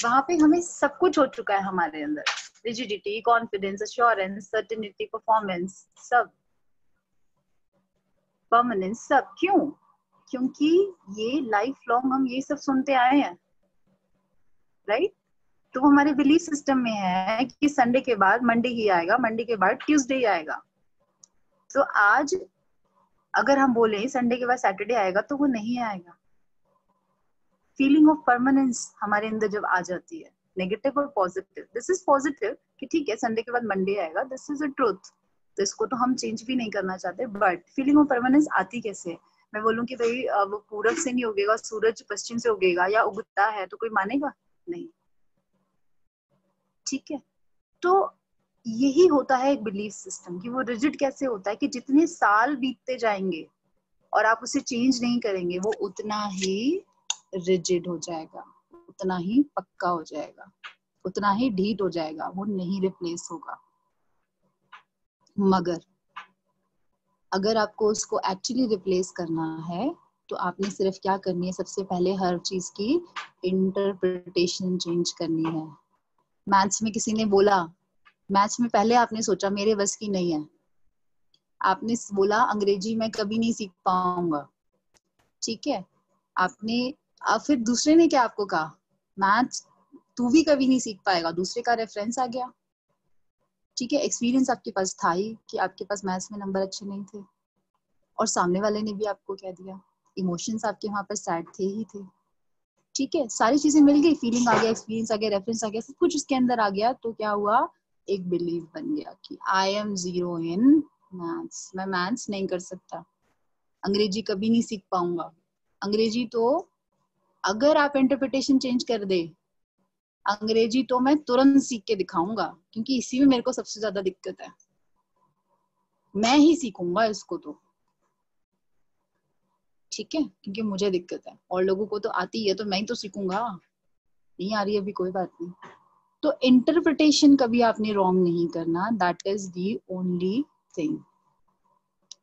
वहां पे हमें सब कुछ हो चुका है हमारे अंदर, rigidity, confidence, assurance, certainty, performance, सब परमानेंस, सब। क्यों? क्योंकि ये लाइफ लॉन्ग हम ये सब सुनते आए हैं, राइट। तो वो हमारे बिलीफ सिस्टम में है कि संडे के बाद मंडे ही आएगा, मंडे के बाद ट्यूसडे ही आएगा। तो आज अगर हम बोले संडे के बाद सैटरडे आएगा तो वो नहीं आएगा। फीलिंग ऑफ परमानेंस हमारे अंदर जब आ जाती है, नेगेटिव और पॉजिटिव, दिस इज पॉजिटिव कि ठीक है संडे के बाद मंडे आएगा, दिस इज अ ट्रूथ, तो इसको तो हम चेंज भी नहीं करना चाहते। बट फीलिंग ऑफ परमानेंस आती कैसे? मैं बोलूं कि भाई वो पूरब से नहीं उगेगा, सूरज पश्चिम से उगेगा या उगता है, तो कोई मानेगा नहीं, ठीक है। तो यही होता है एक बिलीफ सिस्टम कि वो रिजिड कैसे होता है कि जितने साल बीतते जाएंगे और आप उसे चेंज नहीं करेंगे, वो उतना ही रिजिड हो जाएगा, उतना ही पक्का हो जाएगा, उतना ही ढीठ हो जाएगा, वो नहीं रिप्लेस होगा। मगर अगर आपको उसको एक्चुअली रिप्लेस करना है तो आपने सिर्फ क्या करनी है, सबसे पहले हर चीज की इंटरप्रिटेशन चेंज करनी है। मैथ्स में किसी ने बोला, मैथ्स में पहले आपने सोचा मेरे बस की नहीं है, आपने बोला अंग्रेजी में कभी नहीं सीख पाऊंगा, ठीक है। आपने फिर दूसरे ने क्या आपको कहा, मैथ्स तू भी कभी नहीं सीख पाएगा, दूसरे का रेफरेंस आ गया, ठीक है। एक्सपीरियंस आपके पास था ही कि आपके पास मैथ्स में नंबर अच्छे नहीं थे, और सामने वाले ने भी आपको कह दिया, इमोशंस आपके वहां पर सैड थे ही थे, ठीक है। सारी चीजें मिल गई, फीलिंग आ गया, एक्सपीरियंस आ गया, रेफरेंस आ गया, सब कुछ उसके अंदर आ गया। तो क्या हुआ, एक बिलीव बन गया कि I am zero in maths, मैं मैथ्स नहीं कर सकता, अंग्रेजी कभी नहीं सीख पाऊंगा। अंग्रेजी तो अगर आप इंटरप्रिटेशन चेंज कर दे, अंग्रेजी तो मैं तुरंत सीख के दिखाऊंगा, क्योंकि इसी में मेरे को सबसे ज्यादा दिक्कत है, मैं ही सीखूंगा इसको तो, ठीक है, क्योंकि मुझे दिक्कत है और लोगों को तो आती है, तो मैं ही तो सीखूंगा, नहीं आ रही है अभी कोई बात नहीं। तो इंटरप्रिटेशन कभी आपने रॉन्ग नहीं करना, that is the only thing,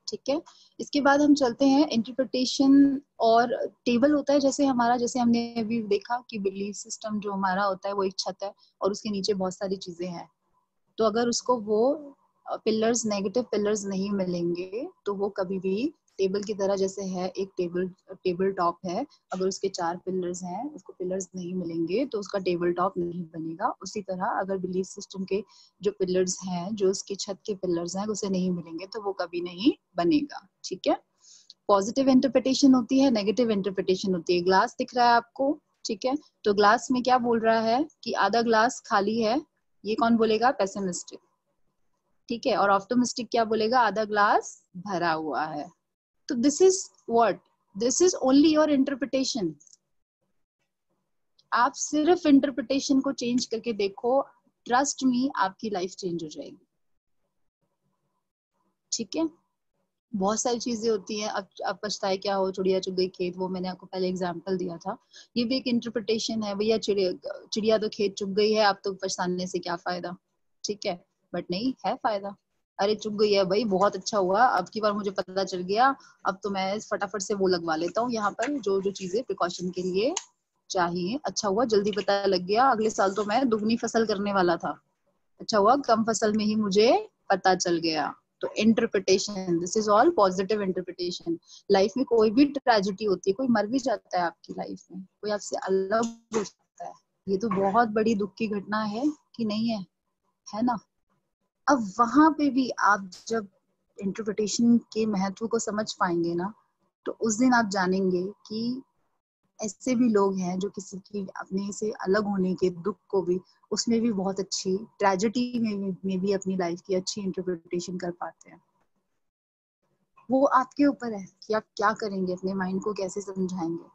ठीक है। इसके बाद हम चलते हैं इंटरप्रिटेशन, और टेबल होता है जैसे हमारा, जैसे हमने अभी देखा कि बिलीफ सिस्टम जो हमारा होता है वो एक छत है और उसके नीचे बहुत सारी चीजें हैं। तो अगर उसको वो पिलर्स, नेगेटिव पिलर्स नहीं मिलेंगे तो वो कभी भी टेबल की तरह जैसे है, एक टेबल टॉप है, अगर उसके 4 पिलर्स हैं, उसको पिलर्स नहीं मिलेंगे तो उसका टेबल टॉप नहीं बनेगा। उसी तरह अगर बिलीफ सिस्टम के जो पिलर्स हैं, जो उसके छत के पिलर्स हैं, उसे नहीं मिलेंगे तो वो कभी नहीं बनेगा, ठीक है। पॉजिटिव इंटरप्रिटेशन होती है, नेगेटिव इंटरप्रिटेशन होती है। ग्लास दिख रहा है आपको, ठीक है, तो ग्लास में क्या बोल रहा है कि आधा ग्लास खाली है, ये कौन बोलेगा, पेसिमिस्टिक, ठीक है। और ऑप्टिमिस्टिक क्या बोलेगा, आधा ग्लास भरा हुआ है। तो this is what, this is only your interpretation. आप सिर्फ इंटरप्रिटेशन को चेंज करके देखो, ट्रस्ट मी आपकी लाइफ चेंज हो जाएगी, ठीक है। बहुत सारी चीजें होती हैं, अब पछताए क्या हो, चिड़िया चुग गई खेत, वो मैंने आपको पहले एग्जांपल दिया था, ये भी एक इंटरप्रिटेशन है, भैया चिड़िया तो खेत चुग गई है, अब तो पछताने से क्या फायदा, ठीक है। बट नहीं है फायदा, अरे चुक गई है भाई, बहुत अच्छा हुआ, अब की बार मुझे पता चल गया, अब तो मैं फटाफट से वो लगवा लेता हूँ यहाँ पर जो जो चीजें प्रिकॉशन के लिए चाहिए। अच्छा हुआ जल्दी पता लग गया, अगले साल तो मैं दुगनी फसल करने वाला था, अच्छा हुआ कम फसल में ही मुझे पता चल गया। तो interpretation, this is all positive interpretation. Life में कोई भी ट्रेजेडी होती है, कोई मर भी जाता है आपकी लाइफ में, कोई आपसे अलग हो जाता है, ये तो बहुत बड़ी दुख की घटना है कि नहीं है, है ना। अब वहां पे भी आप जब इंटरप्रिटेशन के महत्व को समझ पाएंगे ना, तो उस दिन आप जानेंगे कि ऐसे भी लोग हैं जो किसी की अपने से अलग होने के दुख को भी, उसमें भी बहुत अच्छी ट्रेजेडी में भी अपनी लाइफ की अच्छी इंटरप्रिटेशन कर पाते हैं। वो आपके ऊपर है कि आप क्या करेंगे, अपने माइंड को कैसे समझाएंगे।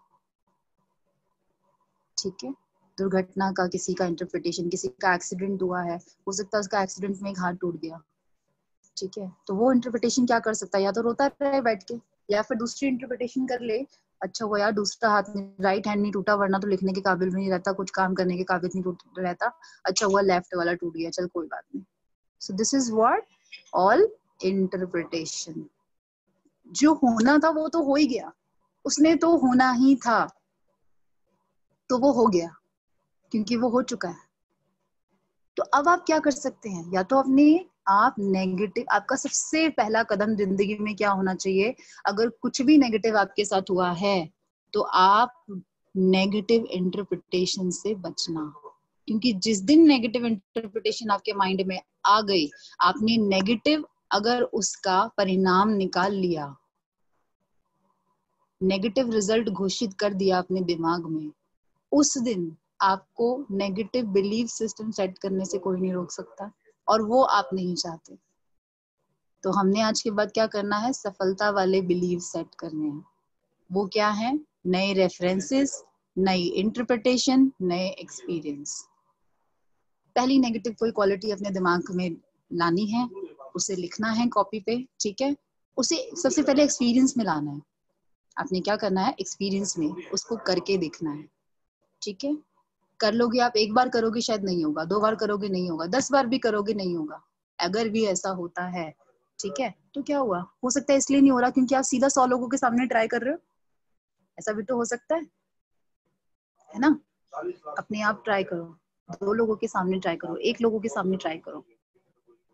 ठीक है, दुर्घटना का किसी का इंटरप्रिटेशन, किसी का एक्सीडेंट हुआ है, हो सकता है उसका एक्सीडेंट में एक हाथ टूट गया, ठीक है, तो वो इंटरप्रिटेशन क्या कर सकता है, या तो रोता रहे बैठ के, या फिर दूसरी इंटरप्रिटेशन कर ले, अच्छा वो यार दूसरा हाथ में राइट हैंड नहीं टूटा, वरना तो लिखने के काबिल भी नहीं रहता, कुछ काम करने के काबिल नहीं रहता, अच्छा हुआ लेफ्ट वाला टूट गया, चल कोई बात नहीं। So this is what all interpretation. जो होना था वो तो हो ही गया, उसने तो होना ही था, तो वो हो गया क्योंकि वो हो चुका है। तो अब आप क्या कर सकते हैं, या तो अपने आप नेगेटिव, आपका सबसे पहला कदम जिंदगी में क्या होना चाहिए, अगर कुछ भी नेगेटिव आपके साथ हुआ है तो आप नेगेटिव इंटरप्रिटेशन से बचना। क्योंकि जिस दिन नेगेटिव इंटरप्रिटेशन आपके माइंड में आ गई, आपने नेगेटिव अगर उसका परिणाम निकाल लिया, नेगेटिव रिजल्ट घोषित कर दिया अपने दिमाग में, उस दिन आपको नेगेटिव बिलीफ सिस्टम सेट करने से कोई नहीं रोक सकता, और वो आप नहीं चाहते। तो हमने आज के बाद क्या करना है, सफलता वाले बिलीव सेट करने हैं। वो क्या है, नए रेफरेंसेस, नई इंटरप्रिटेशन, नए एक्सपीरियंस। पहली नेगेटिव कोई क्वालिटी अपने दिमाग में लानी है, उसे लिखना है कॉपी पे, ठीक है, उसे सबसे पहले एक्सपीरियंस में लाना है। आपने क्या करना है, एक्सपीरियंस में उसको करके देखना है, ठीक है। कर लोगे आप, एक बार करोगे शायद नहीं होगा, दो बार करोगे नहीं होगा, 10 बार भी करोगे नहीं होगा। अगर भी ऐसा होता है, ठीक है, तो क्या हुआ, हो सकता है इसलिए नहीं हो रहा क्योंकि आप सीधा 100 लोगों के सामने ट्राई कर रहे हो, ऐसा भी तो हो सकता है ना। अपने आप ट्राई करो, 2 लोगों के सामने ट्राई करो, 1 लोगों के सामने ट्राई करो,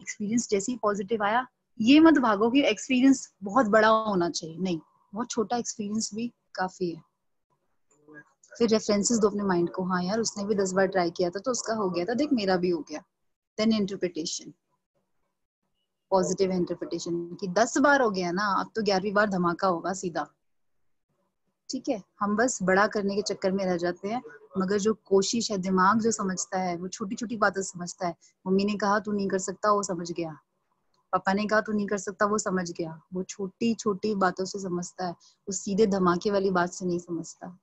एक्सपीरियंस जैसे ही पॉजिटिव आया, ये मत भागो कि एक्सपीरियंस बहुत बड़ा होना चाहिए, नहीं, बहुत छोटा एक्सपीरियंस भी काफी है। फिर रेफरेंसेस दो अपने माइंड को, हाँ यार उसने भी 10 बार ट्राई किया था तो उसका हो गया था, देख मेरा भी हो गया। देन इंटरप्रिटेशन, पॉजिटिव इंटरप्रिटेशन कि 10 बार हो गया ना, अब तो 11वीं बार धमाका होगा सीधा। ठीक है, हम बस बड़ा करने के चक्कर में रह जाते हैं, मगर जो कोशिश है, दिमाग जो समझता है वो छोटी छोटी बातें समझता है। मम्मी ने कहा तू नहीं कर सकता, वो समझ गया, पापा ने कहा तू नहीं कर सकता, वो समझ गया, वो छोटी छोटी बातों से समझता है, वो सीधे धमाके वाली बात से नहीं समझता।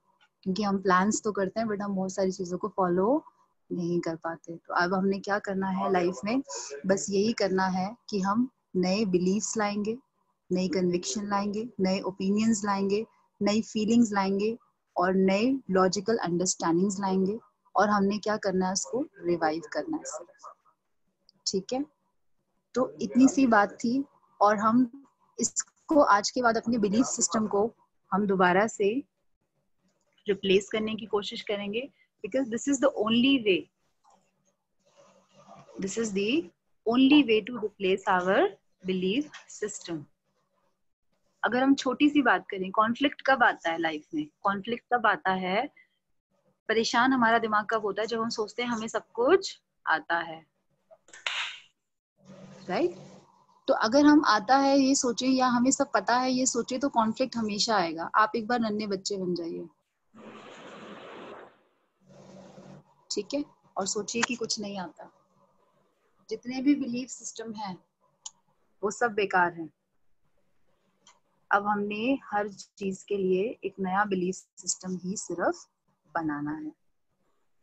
क्योंकि हम प्लान्स तो करते हैं बट हम बहुत सारी चीजों को फॉलो नहीं कर पाते। तो अब हमने क्या करना है लाइफ में, बस यही करना है कि हम नए बिलीव्स लाएंगे, नई कन्विक्शन लाएंगे, नए ओपिनियंस लाएंगे, नई फीलिंग्स लाएंगे, और नए लॉजिकल अंडरस्टैंडिंग्स लाएंगे, और हमने क्या करना है, उसको रिवाइव करना है सिर्फ। ठीक है, तो इतनी सी बात थी, और हम इसको आज के बाद अपने बिलीफ सिस्टम को हम दोबारा से रिप्लेस करने की कोशिश करेंगे, because this is the only way, this is the only way to replace our belief system. अगर हम छोटी सी बात करें, कॉन्फ्लिक्ट कब आता है लाइफ में, कॉन्फ्लिक्ट तब आता है, परेशान हमारा दिमाग कब होता है, जब हम सोचते हैं हमें सब कुछ आता है, राइट। तो अगर हम आता है ये सोचे, या हमें सब पता है ये सोचे, तो कॉन्फ्लिक्ट हमेशा आएगा। आप एक बार नन्हे बच्चे बन जाइए, ठीक है, और सोचिए कि कुछ नहीं आता, जितने भी बिलीफ सिस्टम हैं वो सब बेकार हैं। अब हमने हर चीज के लिए एक नया बिलीफ सिस्टम ही सिर्फ बनाना है।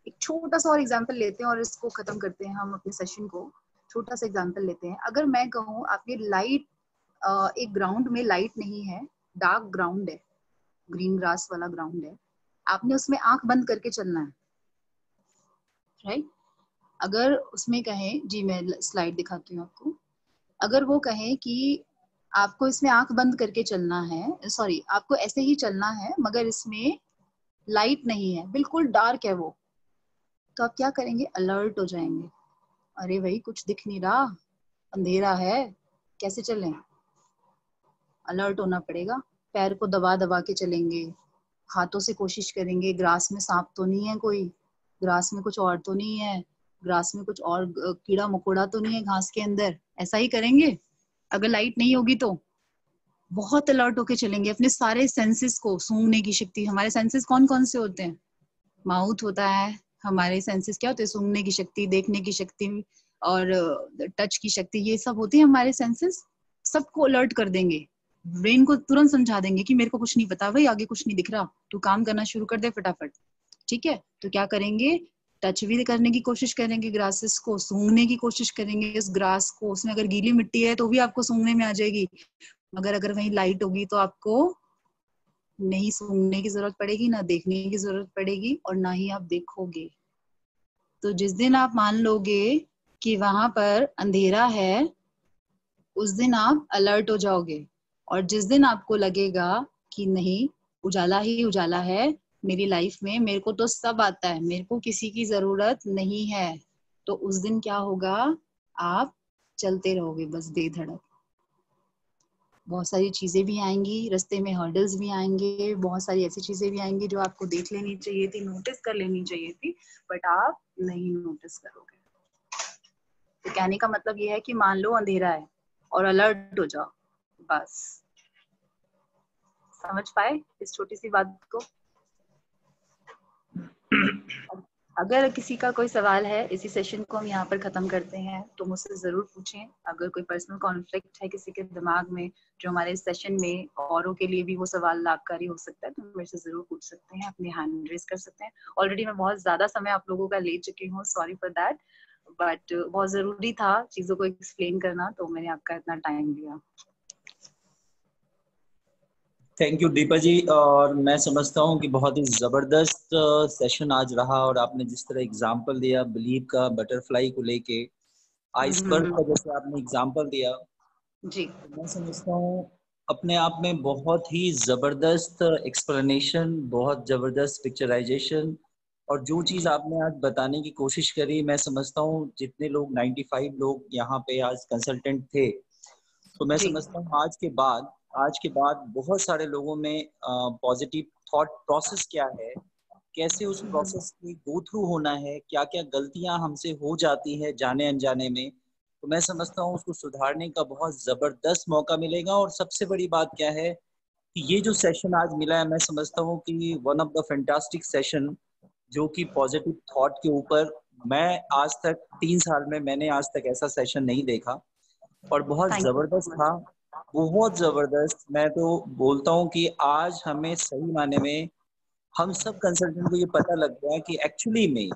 एक छोटा सा और एग्जांपल लेते हैं और इसको खत्म करते हैं हम अपने सेशन को। छोटा सा एग्जांपल लेते हैं, अगर मैं कहूँ आपके लाइट, एक ग्राउंड में लाइट नहीं है, डार्क ग्राउंड है, ग्रीन ग्रास वाला ग्राउंड है, आपने उसमें आंख बंद करके चलना है, राइट। अगर उसमें कहें, जी मैं स्लाइड दिखाती हूँ आपको, अगर वो कहें कि आपको इसमें आंख बंद करके चलना है, सॉरी आपको ऐसे ही चलना है मगर इसमें लाइट नहीं है, बिल्कुल डार्क है वो, तो आप क्या करेंगे? अलर्ट हो जाएंगे, अरे भाई कुछ दिख नहीं रहा, अंधेरा है, कैसे चलें? अलर्ट होना पड़ेगा। पैर को दबा दबा के चलेंगे, हाथों से कोशिश करेंगे, ग्रास में सांप तो नहीं है कोई, ग्रास में कुछ और तो नहीं है, ग्रास में कुछ और कीड़ा मकोड़ा तो नहीं है घास के अंदर, ऐसा ही करेंगे। अगर लाइट नहीं होगी तो बहुत अलर्ट होके चलेंगे, अपने सारे सेंसेस को, सूंघने की शक्ति, हमारे सेंसेस कौन कौन से होते हैं? माउथ होता है, हमारे सेंसेस क्या होते हैं? सूंघने की शक्ति, देखने की शक्ति और टच की शक्ति, ये सब होती है हमारे सेंसेस। सबको अलर्ट कर देंगे, ब्रेन को तुरंत समझा देंगे कि मेरे को कुछ नहीं पता भाई, आगे कुछ नहीं दिख रहा, तू काम करना शुरू कर दे फटाफट। ठीक है, तो क्या करेंगे? टच भी करने की कोशिश करेंगे ग्रासेस को, सूंघने की कोशिश करेंगे इस ग्रास को, उसमें अगर गीली मिट्टी है तो भी आपको सूंघने में आ जाएगी, मगर अगर वहीं लाइट होगी तो आपको नहीं सूंघने की जरूरत पड़ेगी, ना देखने की जरूरत पड़ेगी, और ना ही आप देखोगे। तो जिस दिन आप मान लोगे कि वहां पर अंधेरा है, उस दिन आप अलर्ट हो जाओगे। और जिस दिन आपको लगेगा कि नहीं, उजाला ही उजाला है मेरी लाइफ में, मेरे को तो सब आता है, मेरे को किसी की जरूरत नहीं है, तो उस दिन क्या होगा? आप चलते रहोगे बस बेधड़क। बहुत सारी चीजें भी आएंगी रास्ते में, हर्डल्स भी आएंगे, बहुत सारी ऐसी चीजें भी आएंगी जो आपको देख लेनी चाहिए थी, नोटिस कर लेनी चाहिए थी, बट आप नहीं नोटिस करोगे। तो कहने का मतलब ये है कि मान लो अंधेरा है और अलर्ट हो जाओ, बस। समझ पाए इस छोटी सी बात को? अगर किसी का कोई सवाल है, इसी सेशन को हम यहाँ पर खत्म करते हैं, तो मुझसे जरूर पूछें। अगर कोई पर्सनल कॉन्फ्लिक्ट है किसी के दिमाग में जो हमारे सेशन में औरों के लिए भी वो सवाल लाभकारी हो सकता है, तो मेरे से जरूर पूछ सकते हैं, अपनी हैंड रेज कर सकते हैं। ऑलरेडी मैं बहुत ज्यादा समय आप लोगों का ले चुकी हूँ, सॉरी फॉर दैट, बट बहुत जरूरी था चीजों को एक्सप्लेन करना, तो मैंने आपका इतना टाइम लिया। थैंक यू दीपा जी। और मैं समझता हूँ कि बहुत ही ज़बरदस्त सेशन आज रहा, और आपने जिस तरह एग्जांपल दिया बिलीव का, बटरफ्लाई को लेके, आइसबर्ग का जैसे आपने एग्जांपल दिया, जी तो मैं समझता हूँ अपने आप में बहुत ही ज़बरदस्त एक्सप्लेनेशन, बहुत ज़बरदस्त पिक्चराइजेशन, और जो चीज़ आपने आज बताने की कोशिश करी, मैं समझता हूँ जितने लोग 95 लोग यहाँ पे आज कंसल्टेंट थे, तो मैं जी समझता हूँ आज के बाद बहुत सारे लोगों में पॉजिटिव थॉट प्रोसेस क्या है, कैसे उस प्रोसेस की गो थ्रू होना है, क्या क्या गलतियां हमसे हो जाती है जाने अनजाने में, तो मैं समझता हूँ उसको सुधारने का बहुत जबरदस्त मौका मिलेगा। और सबसे बड़ी बात क्या है कि ये जो सेशन आज मिला है, मैं समझता हूँ कि one of the fantastic session, जो कि पॉजिटिव थॉट के ऊपर, मैं आज तक 3 साल में मैंने आज तक ऐसा सेशन नहीं देखा, और बहुत थैंक यू जबरदस्त सो था, मच। बहुत जबरदस्त। मैं तो बोलता हूँ कि आज हमें सही माने में हम सब कंसल्टेंट को ये पता लग गया कि एक्चुअली में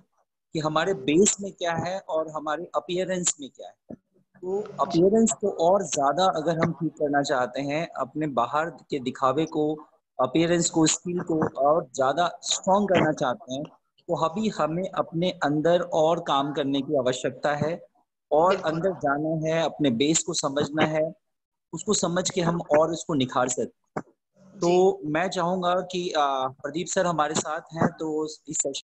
कि हमारे बेस में क्या है और हमारे अपीयरेंस में क्या है। तो अपीयरेंस को और ज्यादा अगर हम ठीक करना चाहते हैं, अपने बाहर के दिखावे को, अपीयरेंस को, स्किल को और ज्यादा स्ट्रॉन्ग करना चाहते हैं, तो अभी हमें अपने अंदर और काम करने की आवश्यकता है, और बिल्कुल अंदर जाना है, अपने बेस को समझना है, उसको समझ के हम और इसको निखार सकते। तो जी। मैं चाहूंगा कि प्रदीप सर हमारे साथ हैं, तो इस सेशन